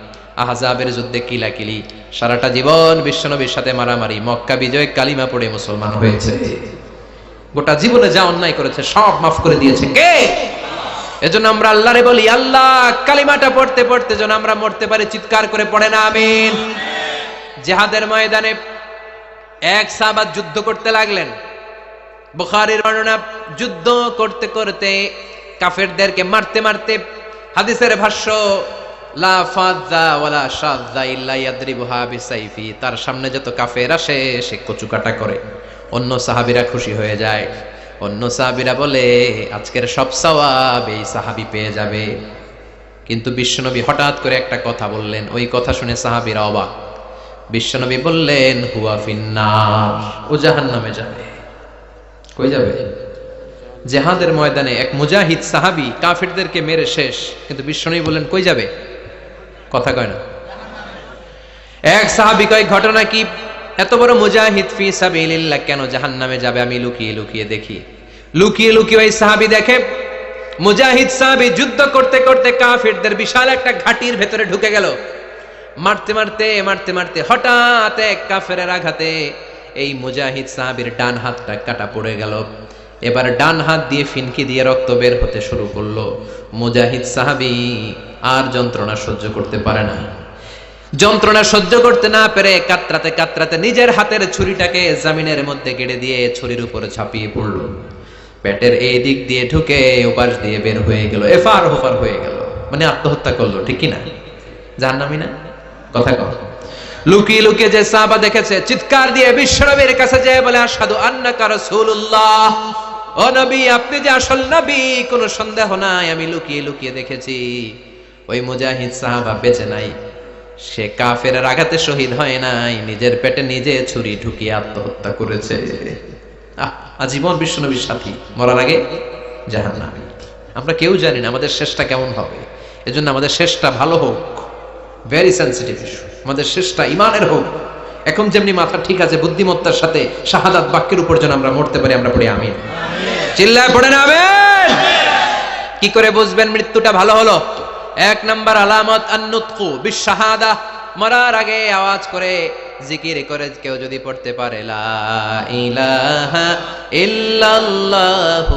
আহজাবের যুদ্ধে কিলাকিলি, সারাটা জীবন বিশ্বনবীর সাথে মারামারি, মক্কা বিজয় কালিমা পড়ে মুসলমান হয়েছে। গোটা জীবনে যা অন্যায় করেছে সব মাফ করে দিয়েছে কে? এজন্য আমরা আল্লাহরে বলি, আল্লাহ কালিমাটা পড়তে পড়তে যেন আমরা মরতে পারি। চিৎকার করে পড়ে না আমিন। জিহাদের ময়দানে এক সাহাবা যুদ্ধ করতে লাগলেন। বুখারীর বর্ণনা, যুদ্ধ করতে করতে কাফেরদেরকে মারতে মারতে, হাদিসের ভাষ্য লা ফাযা ওয়ালা শাযা ইল্লা ইয়াদরিবুহা বিসাইফি, তার সামনে যত কাফের আসে সে কচুকাটা করে। অন্য সাহাবীরা খুশি হয়ে যায়। অন্য সাহাবীরা বলে আজকের সব সওয়াব এই সাহাবী পেয়ে যাবে। কিন্তু বিশ্বনবী হঠাৎ করে একটা কথা বললেন, ওই কথা শুনে সাহাবীরা অবাক। বিশ্বনবী বললেন হুয়া ফিন্নার, ও জাহান্নামে যাবে। কই যাবে? জিহাদের ময়দানে এক মুজাহিদ সাহাবী কাফিরদেরকে মেরে শেষ, কিন্তু বিশ্বনবী বললেন কই যাবে? কথা কয় না। এক সাহাবী কয় ঘটনা কি? এত বড় মুজাহিদ ফি সাবিলিল্লাহ কেন জাহান্নামে যাবে? আমি লুকিয়ে লুকিয়ে দেখি। লুকিয়ে লুকিয়ে ওই সাহাবী দেখে মুজাহিদ সাহাবী যুদ্ধ করতে করতে কাফিরদের বিশাল একটা ঘাটির ভেতরে ঢুকে গেল। মারতে মারতে মারতে মারতে হঠাৎ এক কাফেরের আঘাতে এই মুজাহিদ সাহাবীর ডান হাতটা কাটা পড়ে গেল। এবার ডান হাত দিয়ে ফিনকি দিয়ে রক্ত বের হতে শুরু করলো। মুজাহিদ সাহাবী আর যন্ত্রণা সহ্য করতে পারে না। যন্ত্রণা সহ্য করতে না পেরে কাতরাতে কাতরাতে নিজের হাতের ছুরিটাকে জমিনের মধ্যে গেড়ে দিয়ে ছুরির উপরে ঝাঁপিয়ে পড়লো। পেটের এই দিক দিয়ে ঢুকে ওপাশ দিয়ে বের হয়ে গেল, এফার ওপার হয়ে গেল। মানে আত্মহত্যা করলো, ঠিক কি না? জাহান্নামী না? কথা কর। লুকিয়ে লুকিয়ে যে সাহাবা দেখেছে চিৎকার দিয়ে বিশ্বনবীর কাছে যেয়ে বলে আশহাদু আন্নাকা রাসূলুল্লাহ, ও নবী আপনি যে আসল নবী, কোনো সন্দেহ নাই, আমি লুকিয়ে লুকিয়ে দেখেছি। ওই মুজাহিদ সাহাবা বেঁচে নাই, সে কাফেরের আঘাতে শহীদ হয় নাই, নিজের পেটে নিজে ছুরি ঢুকিয়ে আত্মহত্যা করেছে। আজীবন বিশ্বনবীর সাথী, মরার আগে জাহান্নামী। আমরা কেউ জানি না আমাদের শেষটা কেমন হবে। এজন্য আমাদের শেষটা ভালো হোক, ভেরি সেন্সিটিভ ইস্যু। আমাদের শেষটা ইমানের হোক। এখন যেমনি মাথা ঠিক আছে, বুদ্ধিমত্তার সাথে শাহাদাত বাক্যের উপর যেন আমরা মরতে পারি, আমরা পড়ি আমিন। চিল্লায় পড়েন আমিন। কি করে বুঝবেন মৃত্যুটা ভালো হলো? এক নাম্বার আলামত আন-নুতকু বিশ-শাহাদা। মরার আগে আওয়াজ করে জিকির করে কেউ যদি পড়তে পারে লা ইলাহা ইল্লাল্লাহু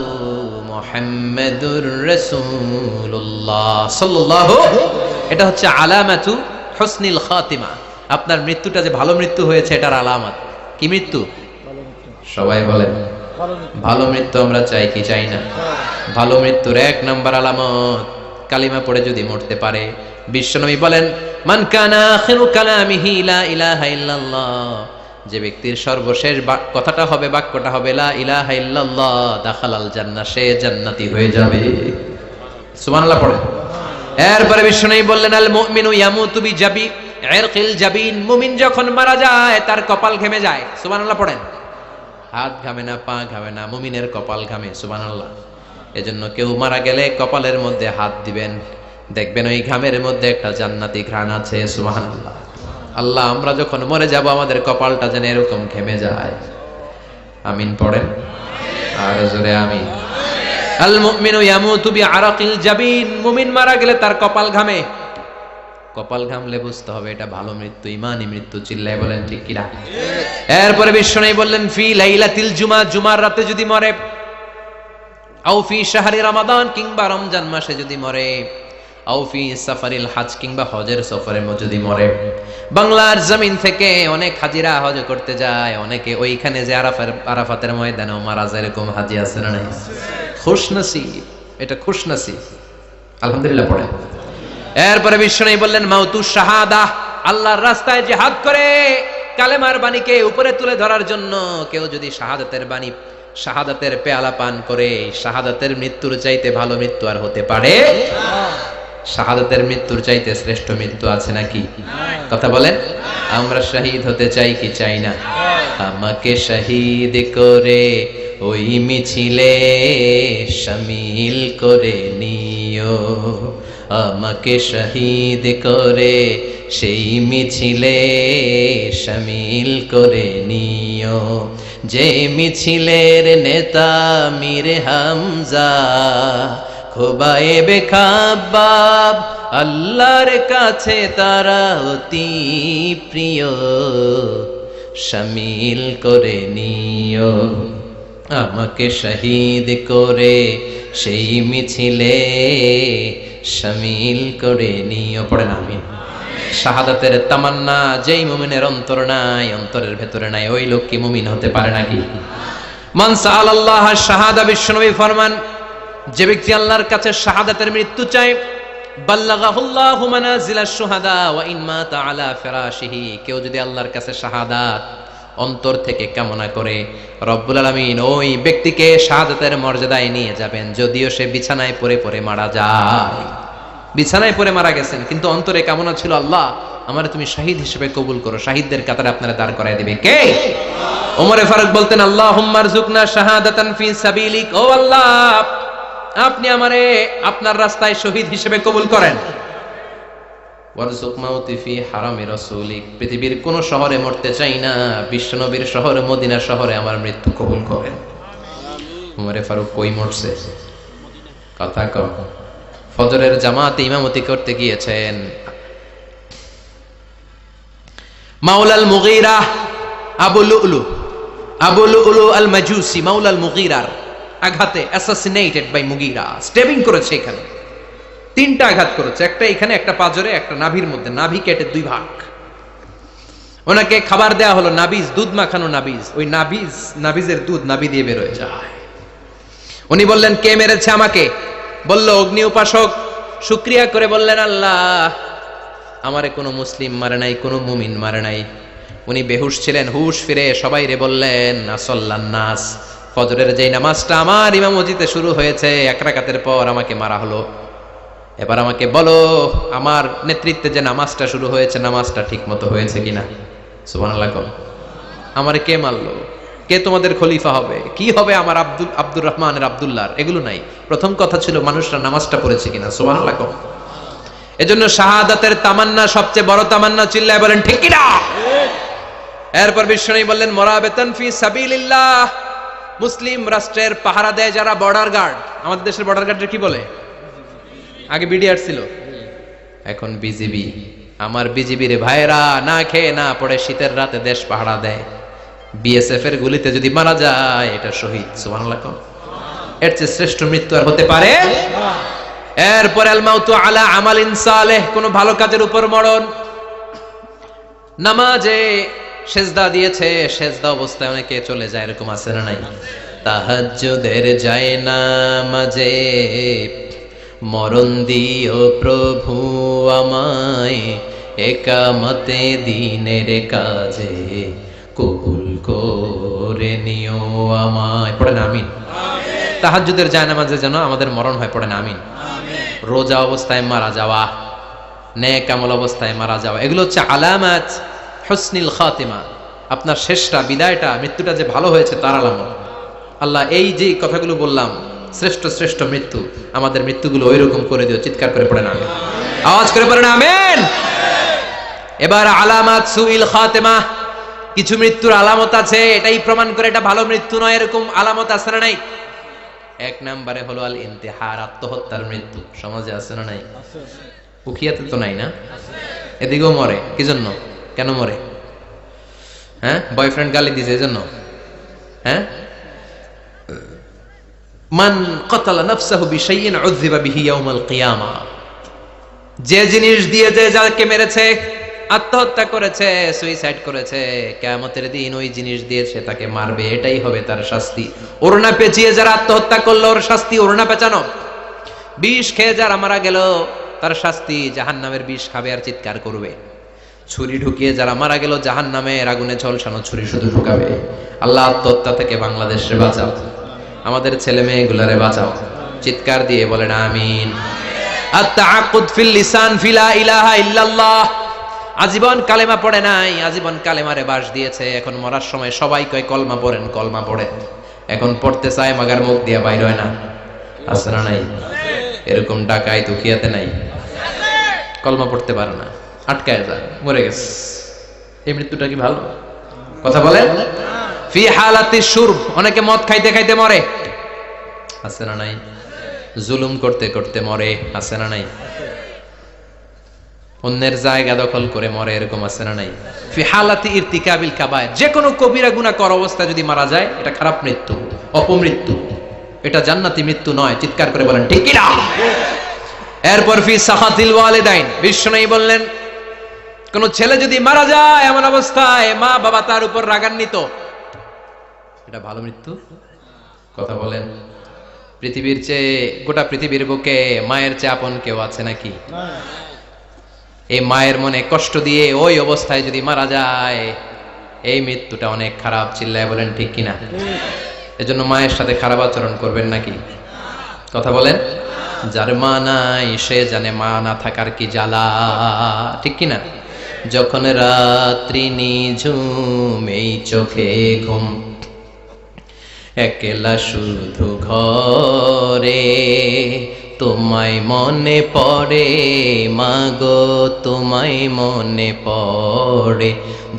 মুহাম্মাদুর রাসূলুল্লাহ সাল্লাল্লাহু, এটা হচ্ছে আলামাতু হুসনিল খাতিমা। আপনার মৃত্যুটা যে ভালো মৃত্যু হয়েছে এটার আলামত। কি মৃত্যু? সবাই বলেন ভালো মৃত্যু আমরা চাই কি চাই না? ভালো মৃত্যুর এক নাম্বার আলামত কালিমা পড়ে যদি মরতে পারে। বিশ্বনবী বলেন মান কানা আখিরু কালামিহি লা ইলাহা ইল্লাল্লাহ, যে ব্যক্তির সর্বশেষ কথাটা হবে, বাক্যটা হবে লা ইলাহা ইল্লাল্লাহ, দাখালাল জান্নাহ, সে জান্নাতি হয়ে যাবে। সুবহানাল্লাহ পড়েন। এরপরে বিশ্বনবী বললেন আল মুমিনু ইয়ামুতু বিজাবি ইরকিল জাবিন, মুমিন যখন মারা যায় তার কপাল ঘেমে যায়। সুবহানাল্লাহ পড়েন। হাত ঘামে না, পা ঘামে না, মুমিনের কপাল ঘামে। সুবহানাল্লাহ। এজন্য কেউ মারা গেলে কপালের মধ্যে হাত দিবেন, দেখবেন ওই ঘামের মধ্যে একটা জান্নাতি ঘ্রাণ আছে। সুবহানাল্লাহ। আল্লাহ, আমরা যখন মরে যাব আমাদের কপালটা যেন এরকম ঘেমে যায়। আমিন পড়েন আর জোরে আমিন। আল মুমিনু ইয়ামুতু বিআরাকিল জাবিন, মুমিন মারা গেলে তার কপাল ঘামে। কপাল ঘামলে বুঝতে হবে এটা ভালো মৃত্যু, ইমানি মৃত্যু। চিল্লায় বলেন ঠিক কিনা? এরপরে বিশ্বনবী বললেন ফি লাইলাতিল জুমা, জুমার রাতে যদি মরে, আও ফি শাহরি রমাদান, কিংবা রমজান মাসে যদি মরে, আও ফি সাফারিল হজ, কিংবা হজের সফরে যদি মরে। বাংলার জমিন থেকে অনেক হাজিরা হজ করতে যায়, অনেকে ওইখানে যে আরাফাতের ময়দানেও মারা যায়, এরকম হাজি আছে না নাই? খুশনসিব, এটা খুশনসিব। আলহামদুলিল্লাহ পড়ে। এরপরে বিশ্বনবী বললেন মাউতু শাহাদা, আল্লাহর রাস্তায় জিহাদ করে কালেমার বাণীকে উপরে তুলে ধরার জন্য কেউ যদি শাহাদাতের বাণী, শাহাদাতের পেয়ালা পান করে, শাহাদাতের মৃত্যুর চাইতে ভালো মৃত্যু আর হতে পারে? শাহাদাতের মৃত্যুর চাইতে শ্রেষ্ঠ মৃত্যু আছে নাকি? কথা বলেন। আমরা শহীদ হতে চাই কি চাই না? আমাকে শহীদ করে ওই মিছিলে শামিল করে নিও, আমাকে শহীদ করে সেই মিছিলে শামিল করে নিও, যে মিছিলের নেতা মীর হামজা, খোবায়েবে খাব্বাব, আল্লাহর কাছে তারা অতি প্রিয়, শামিল করে নিও, আমাকে শহীদ করে সেই মিছিলে শামিল করে নিও। পড়েন আমিন। শাহাদাতের তামান্না যেই মুমিনের অন্তর নাই, অন্তরের ভেতরে নাই, ওই লোক কি মুমিন হতে পারে নাকি? মান সাআলাল্লাহ শাহাদা, বিশ্বনবী ফরমান যে ব্যক্তি আল্লাহর কাছে শাহাদাতের মৃত্যু চায়, বাল্লাগাহুল্লাহু মানাজিলাশ শুহাদা ওয়া ইন মাতা আলা ফিরাশিহি, কেউ যদি আল্লাহর কাছে শাহাদাত অন্তর থেকে কামনা করে, রব্বুল আলামিন ওই ব্যক্তিকে শাহাদাতের মর্যাদায় নিয়ে যাবেন, যদিও সে বিছানায় পড়ে পড়ে মারা যায়। বিছানায় পড়ে মারা গেছেন, কিন্তু অন্তরে কামনা ছিল আল্লাহ আমারে তুমি শহীদ হিসেবে কবুল করো, শহীদদের কাতারে আপনারা দাঁড় করায় দিবে কে? ওমরে ফারুক বলতেন আল্লাহুম্মা আরযুকনা শাহাদাতান ফি সাবিলিক, ও আল্লাহ আপনি আমারে আপনার রাস্তায় শহীদ হিসেবে কবুল করেন। ওয়ারযুক মাউতি ফি হারামি রাসূলিক, পৃথিবীর কোন শহরে মরতে চাই না, বিশ্বনবীর শহর মদিনা শহরে আমার মৃত্যু কবুল করেন। ওমরে ফারুক কই মরছে? কথা কও। ফজরের জামাতে ইমামতি করতে গিয়েছেন, মাওলাল মুগীরা আবু লুলু আল মাজুসি, মাওলাল মুগীরার আঘাতে অ্যাসাসিনেটেড বাই মুগীরা, স্টেবিং করেছে। এখানে তিনটা আঘাত করেছে, একটা এখানে, একটা পাজরে, একটা নাভির মধ্যে, নাভি কেটে দুই ভাগ। ওনাকে খাবার দেয়া হলো নাবিজ, দুধ মাখানো নাবিজ, ওই নাবিজের দুধ নাভি দিয়ে বের হয়ে যায়। উনি বললেন কে মেরেছে আমাকে? বলল অগ্নি উপাসক। শুকরিয়া করে বললেন আল্লাহ আমারে কোনো মুসলিম মারে নাই, কোনো মুমিন মারে নাই। উনি বেহুশ ছিলেন, হুশ ফিরে সবাই রে বললেন আসল্লান নাস, ফজরের যেই নামাজটা আমার ইমামতিতে শুরু হয়েছে, এক রাকাতের পর আমাকে মারা হলো। এবার আমাকে বলো আমার নেতৃত্বে যে নামাজটা শুরু হয়েছে, নামাজটা ঠিক মতো হয়েছে কিনা? সুবহানাল্লাহ। আমারে কে মারলো? কে তোমাদের খলিফা হবে, কি হবে আমার আব্দুর রহমানের আব্দুল্লাহর, এগুলো নাই। প্রথম কথা ছিল মানুষরা নামাজটা পড়েছে কিনা। সুবহানাল্লাহ। এজন্য শাহাদাতের তামান্না সবচেয়ে বড় তামান্না, চিল্লায় বলেন ঠিক কিনা। এরপর বিশ্বনবী বললেন মুরাবিতান ফি সাবিলিল্লাহ, মুসলিম রাষ্ট্রের পাহারা দেয় যারা বর্ডার গার্ড। আমাদের দেশের বর্ডার গার্ডের কি বলে? আগে বিডিআর ছিল, এখন বিজিবি। আমার বিজিবির ভাইরা না খেয়ে না পড়ে শীতের রাতে দেশ পাহারা দেয়। বিএসএফ এর গুলিতে যদি মারা যায় এটা শহীদ। সুবহানাল্লাহ। এর চেয়ে শ্রেষ্ঠ মৃত্যু আর হতে পারে? এরপর আল মাউতু আলা আমালিন সালেহ, কোন ভালো কাজের উপর মরণ। নামাজে সেজদা দিয়েছে, সেজদা অবস্থায় অনেকে চলে যায়, এরকম আছে না নাই? তাহাজ্জুদের যায় নামাজে মরণ দিও প্রভু আমায়, একামতে দিনের কাজে কবুল করে নিও আমায়। পড়েন আমিন। তাহাজ্জুদের যায় নামাজে যেন আমাদের মরণ হয়, পড়েন আমিন। রোজা অবস্থায় মারা যাওয়া, নেক আমল অবস্থায় মারা যাওয়া, এগুলো হচ্ছে আলামাত হুসনিল খাতিমা। আপনার শেষটা, বিদায়টা, মৃত্যুটা যে ভালো হয়েছে তার আলামত। আল্লাহ এই যে কথাগুলো বললাম, শ্রেষ্ঠ শ্রেষ্ঠ মৃত্যু, আমাদের মৃত্যুগুলো ওইরকম করে দিও। চিৎকার করে পড়েন আমিন, আওয়াজ করে পড়েন আমিন। এবার আলামাত সুইল খাতিমা, কিছু মৃত্যুর আলামত আছে, এটাই প্রমাণ করে এটা ভালো মৃত্যু নয়, এরকম আলামত আছে না নাই? এক নম্বরে হলো আল ইন্তিহার, আত্মহত্যার মৃত্যু। সমাজে আছে না নাই? উখিয়াতে তো নাই না? এদিকেও মরে, কি জন্য? কেন মরে? হ্যাঁ, বয়ফ্রেন্ড গালি দিয়েছে এজন্য? হ্যাঁ, মান ক্বাতালা নাফসাহু বিশাইইন উযযিবা বিহি ইয়াউমাল কিয়ামা, যে জিনিস দিয়ে যে যাকে মেরেছে, আত্মহত্যা করেছে, সুইসাইড করেছে, কিয়ামতের দিন ওই জিনিস দিয়ে সে তাকে মারবে, এটাই হবে তার শাস্তি। ওড়না পেঁচিয়ে যারা আত্মহত্যা করলো ওর শাস্তি ওড়না পেঁচানো। বিষ খেয়ে যারা মারা গেল তার শাস্তি জাহান্নামের বিষ খাবে আর চিৎকার করবে। ছুরি ঢুকিয়ে যারা মারা গেল জাহান্নামের আগুনে ঝলসানো ছুরি শুধু ঢুকাবে। আল্লাহ আত্মহত্যা থেকে বাংলাদেশে বাঁচাও, আমাদের ছেলে মেয়েগুলারে বাঁচাও। চিৎকার দিয়ে বলেন আমিন। আত-তাআক্কুদ ফিল লিসান ফি লা ইলাহা ইল্লাল্লাহ, আজীবন কালেমা পড়ে নাই, আজীবন কালেমারে বাস দিয়েছে, এখন মরার সময় সবাই কয় কলমা পড়েন, কলমা পড়েন। এখন পড়তে চায় মাগার মুখ দিয়া বাইর হয় না, আছে না নাই? এরকম ডাকায় দুখিয়াতে নাই, কলমা পড়তে পারে না, আটকায় যায়, মরে গেছে। এই মৃত্যুটা কি ভালো? কথা বলেন। ফি হালাতি শুরব, অনেকে মদ খাইতে খাইতে মরে, আছে না নাই? জুলুম করতে করতে মরে, আছে না নাই? অন্যের জায়গা দখল করে মরে, এরকম আছে না নাই? ফি হালাতি ইরতিকাবিল কাবায়ের, যে কোনো কবিরা গুনাহ করা অবস্থায় যদি মারা যায় এটা খারাপ মৃত্যু, অপমৃত্যু, এটা জান্নাতি মৃত্যু নয়। চিৎকার করে বলেন ঠিক কি না? এরপর ফি সাখাতিল ওয়ালিদাইন, বিশ্বনবী বললেন কোন ছেলে যদি মারা যায় এমন অবস্থায় মা বাবা তার উপর রাগান্বিত, এটা ভালো মৃত্যু? কথা বলেন। পৃথিবীর চেয়ে, গোটা পৃথিবীর বুকে মায়ের চেয়ে আপন কেউ আছে নাকি? এই মায়ের মনে কষ্ট দিয়ে ওই অবস্থায় যদি মারা যায় এই মৃত্যুটা অনেক খারাপ। চিল্লায় বলেন ঠিক কিনা? এজন্য মায়ের সাথে খারাপ আচরণ করবেন নাকি? কথা বলেন। যার মা নাই সে জানে মা না থাকার কি জ্বালা, ঠিক কিনা? যখন রাত্রি নিঝুম এই চোখে ঘুম, একলা শুধু ঘরে তোমায় মনে পড়ে মাগো, তোমায় মনে পড়ে।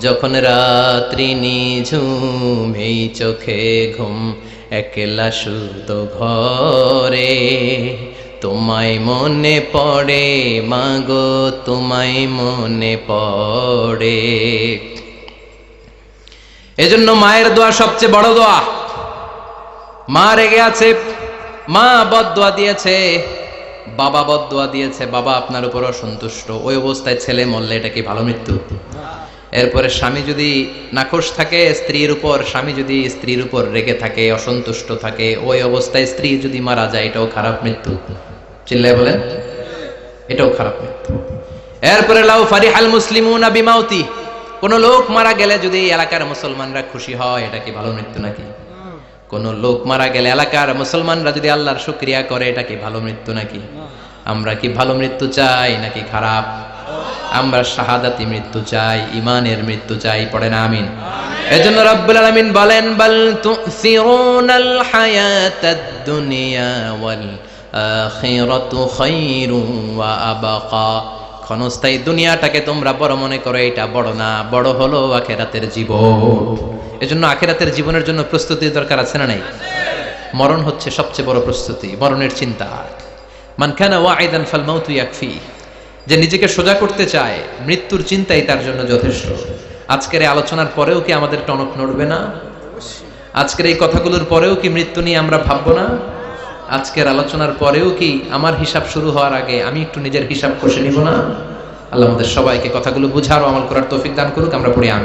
যখন রাত্রি নিঝুম এই চোখে ঘুম, একলা শুধু ঘরে তোমায় মনে পড়ে মাগো, তোমায় মনে পড়ে। এজন্য মায়ের দোয়া সবচেয়ে বড় দোয়া। মা রেগে আছে, মা বদদোয়া দিয়েছে, বাবা বদদোয়া দিয়েছে, বাবা আপনার উপর অসন্তুষ্ট, ওই অবস্থায় ছেলে মরলে এটা কি ভালো মৃত্যু? এরপরে স্বামী যদি নাখোশ থাকে স্ত্রীর উপর, স্বামী যদি স্ত্রীর উপর রেগে থাকে, অসন্তুষ্ট থাকে, ওই অবস্থায় স্ত্রী যদি মারা যায় এটাও খারাপ মৃত্যু। চিল্লায় বলেন এটাও খারাপ মৃত্যু। এরপরে লাউ ফারিহাল মুসলিমুনা বিমাউতি, কোন লোক মারা গেলে যদি এলাকার মুসলমানরা খুশি হয় এটা কি ভালো মৃত্যু নাকি? কোন লোক মারা গেলে এলাকার মুসলমানরা যদি আল্লাহর শুকরিয়া করে এটা কি ভালো মৃত্যু নাকি? আমরা কি ভালো মৃত্যু চাই নাকি খারাপ? আমরা শাহাদাতি মৃত্যু চাই, ইমানের মৃত্যু চাই, পড়েন আমিন। এজন্য রাব্বুল আলামিন বলেন বাল তুসিরুনাল হায়াতাদ দুনিয়া ওয়াল আখিরাতু খায়রুন ওয়া আবকা। ক্ষণস্থায়ী দুনিয়াটাকে তোমরা বড় মনে করো, এটা বড় না, বড় হলো আখিরাতের জীবন। এজন্য আখিরাতের জীবনের জন্য প্রস্তুতি দরকার আছে না নাই? মরণ হচ্ছে সবচেয়ে বড় প্রস্তুতি, মরণের চিন্তা। মান কানা ওয়াইদান ফাল মাউতু ইয়াকফি। যে নিজেকে সোজা করতে চায়, মৃত্যুর চিন্তাই তার জন্য যথেষ্ট। আজকের এই আলোচনার পরেও কি আমাদের টনক নড়বে না? আজকের এই কথাগুলোর পরেও কি মৃত্যু নিয়ে আমরা ভাববো না? আজকের আলোচনার পরেও কি আমার হিসাব শুরু হওয়ার আগে আমি একটু নিজের হিসাব কষে নিব না? আল্লাহ আমাদের সবাইকে কথাগুলো বুঝার ও আমল করার তৌফিক দান করুক। আমরা পড়ি আমিন।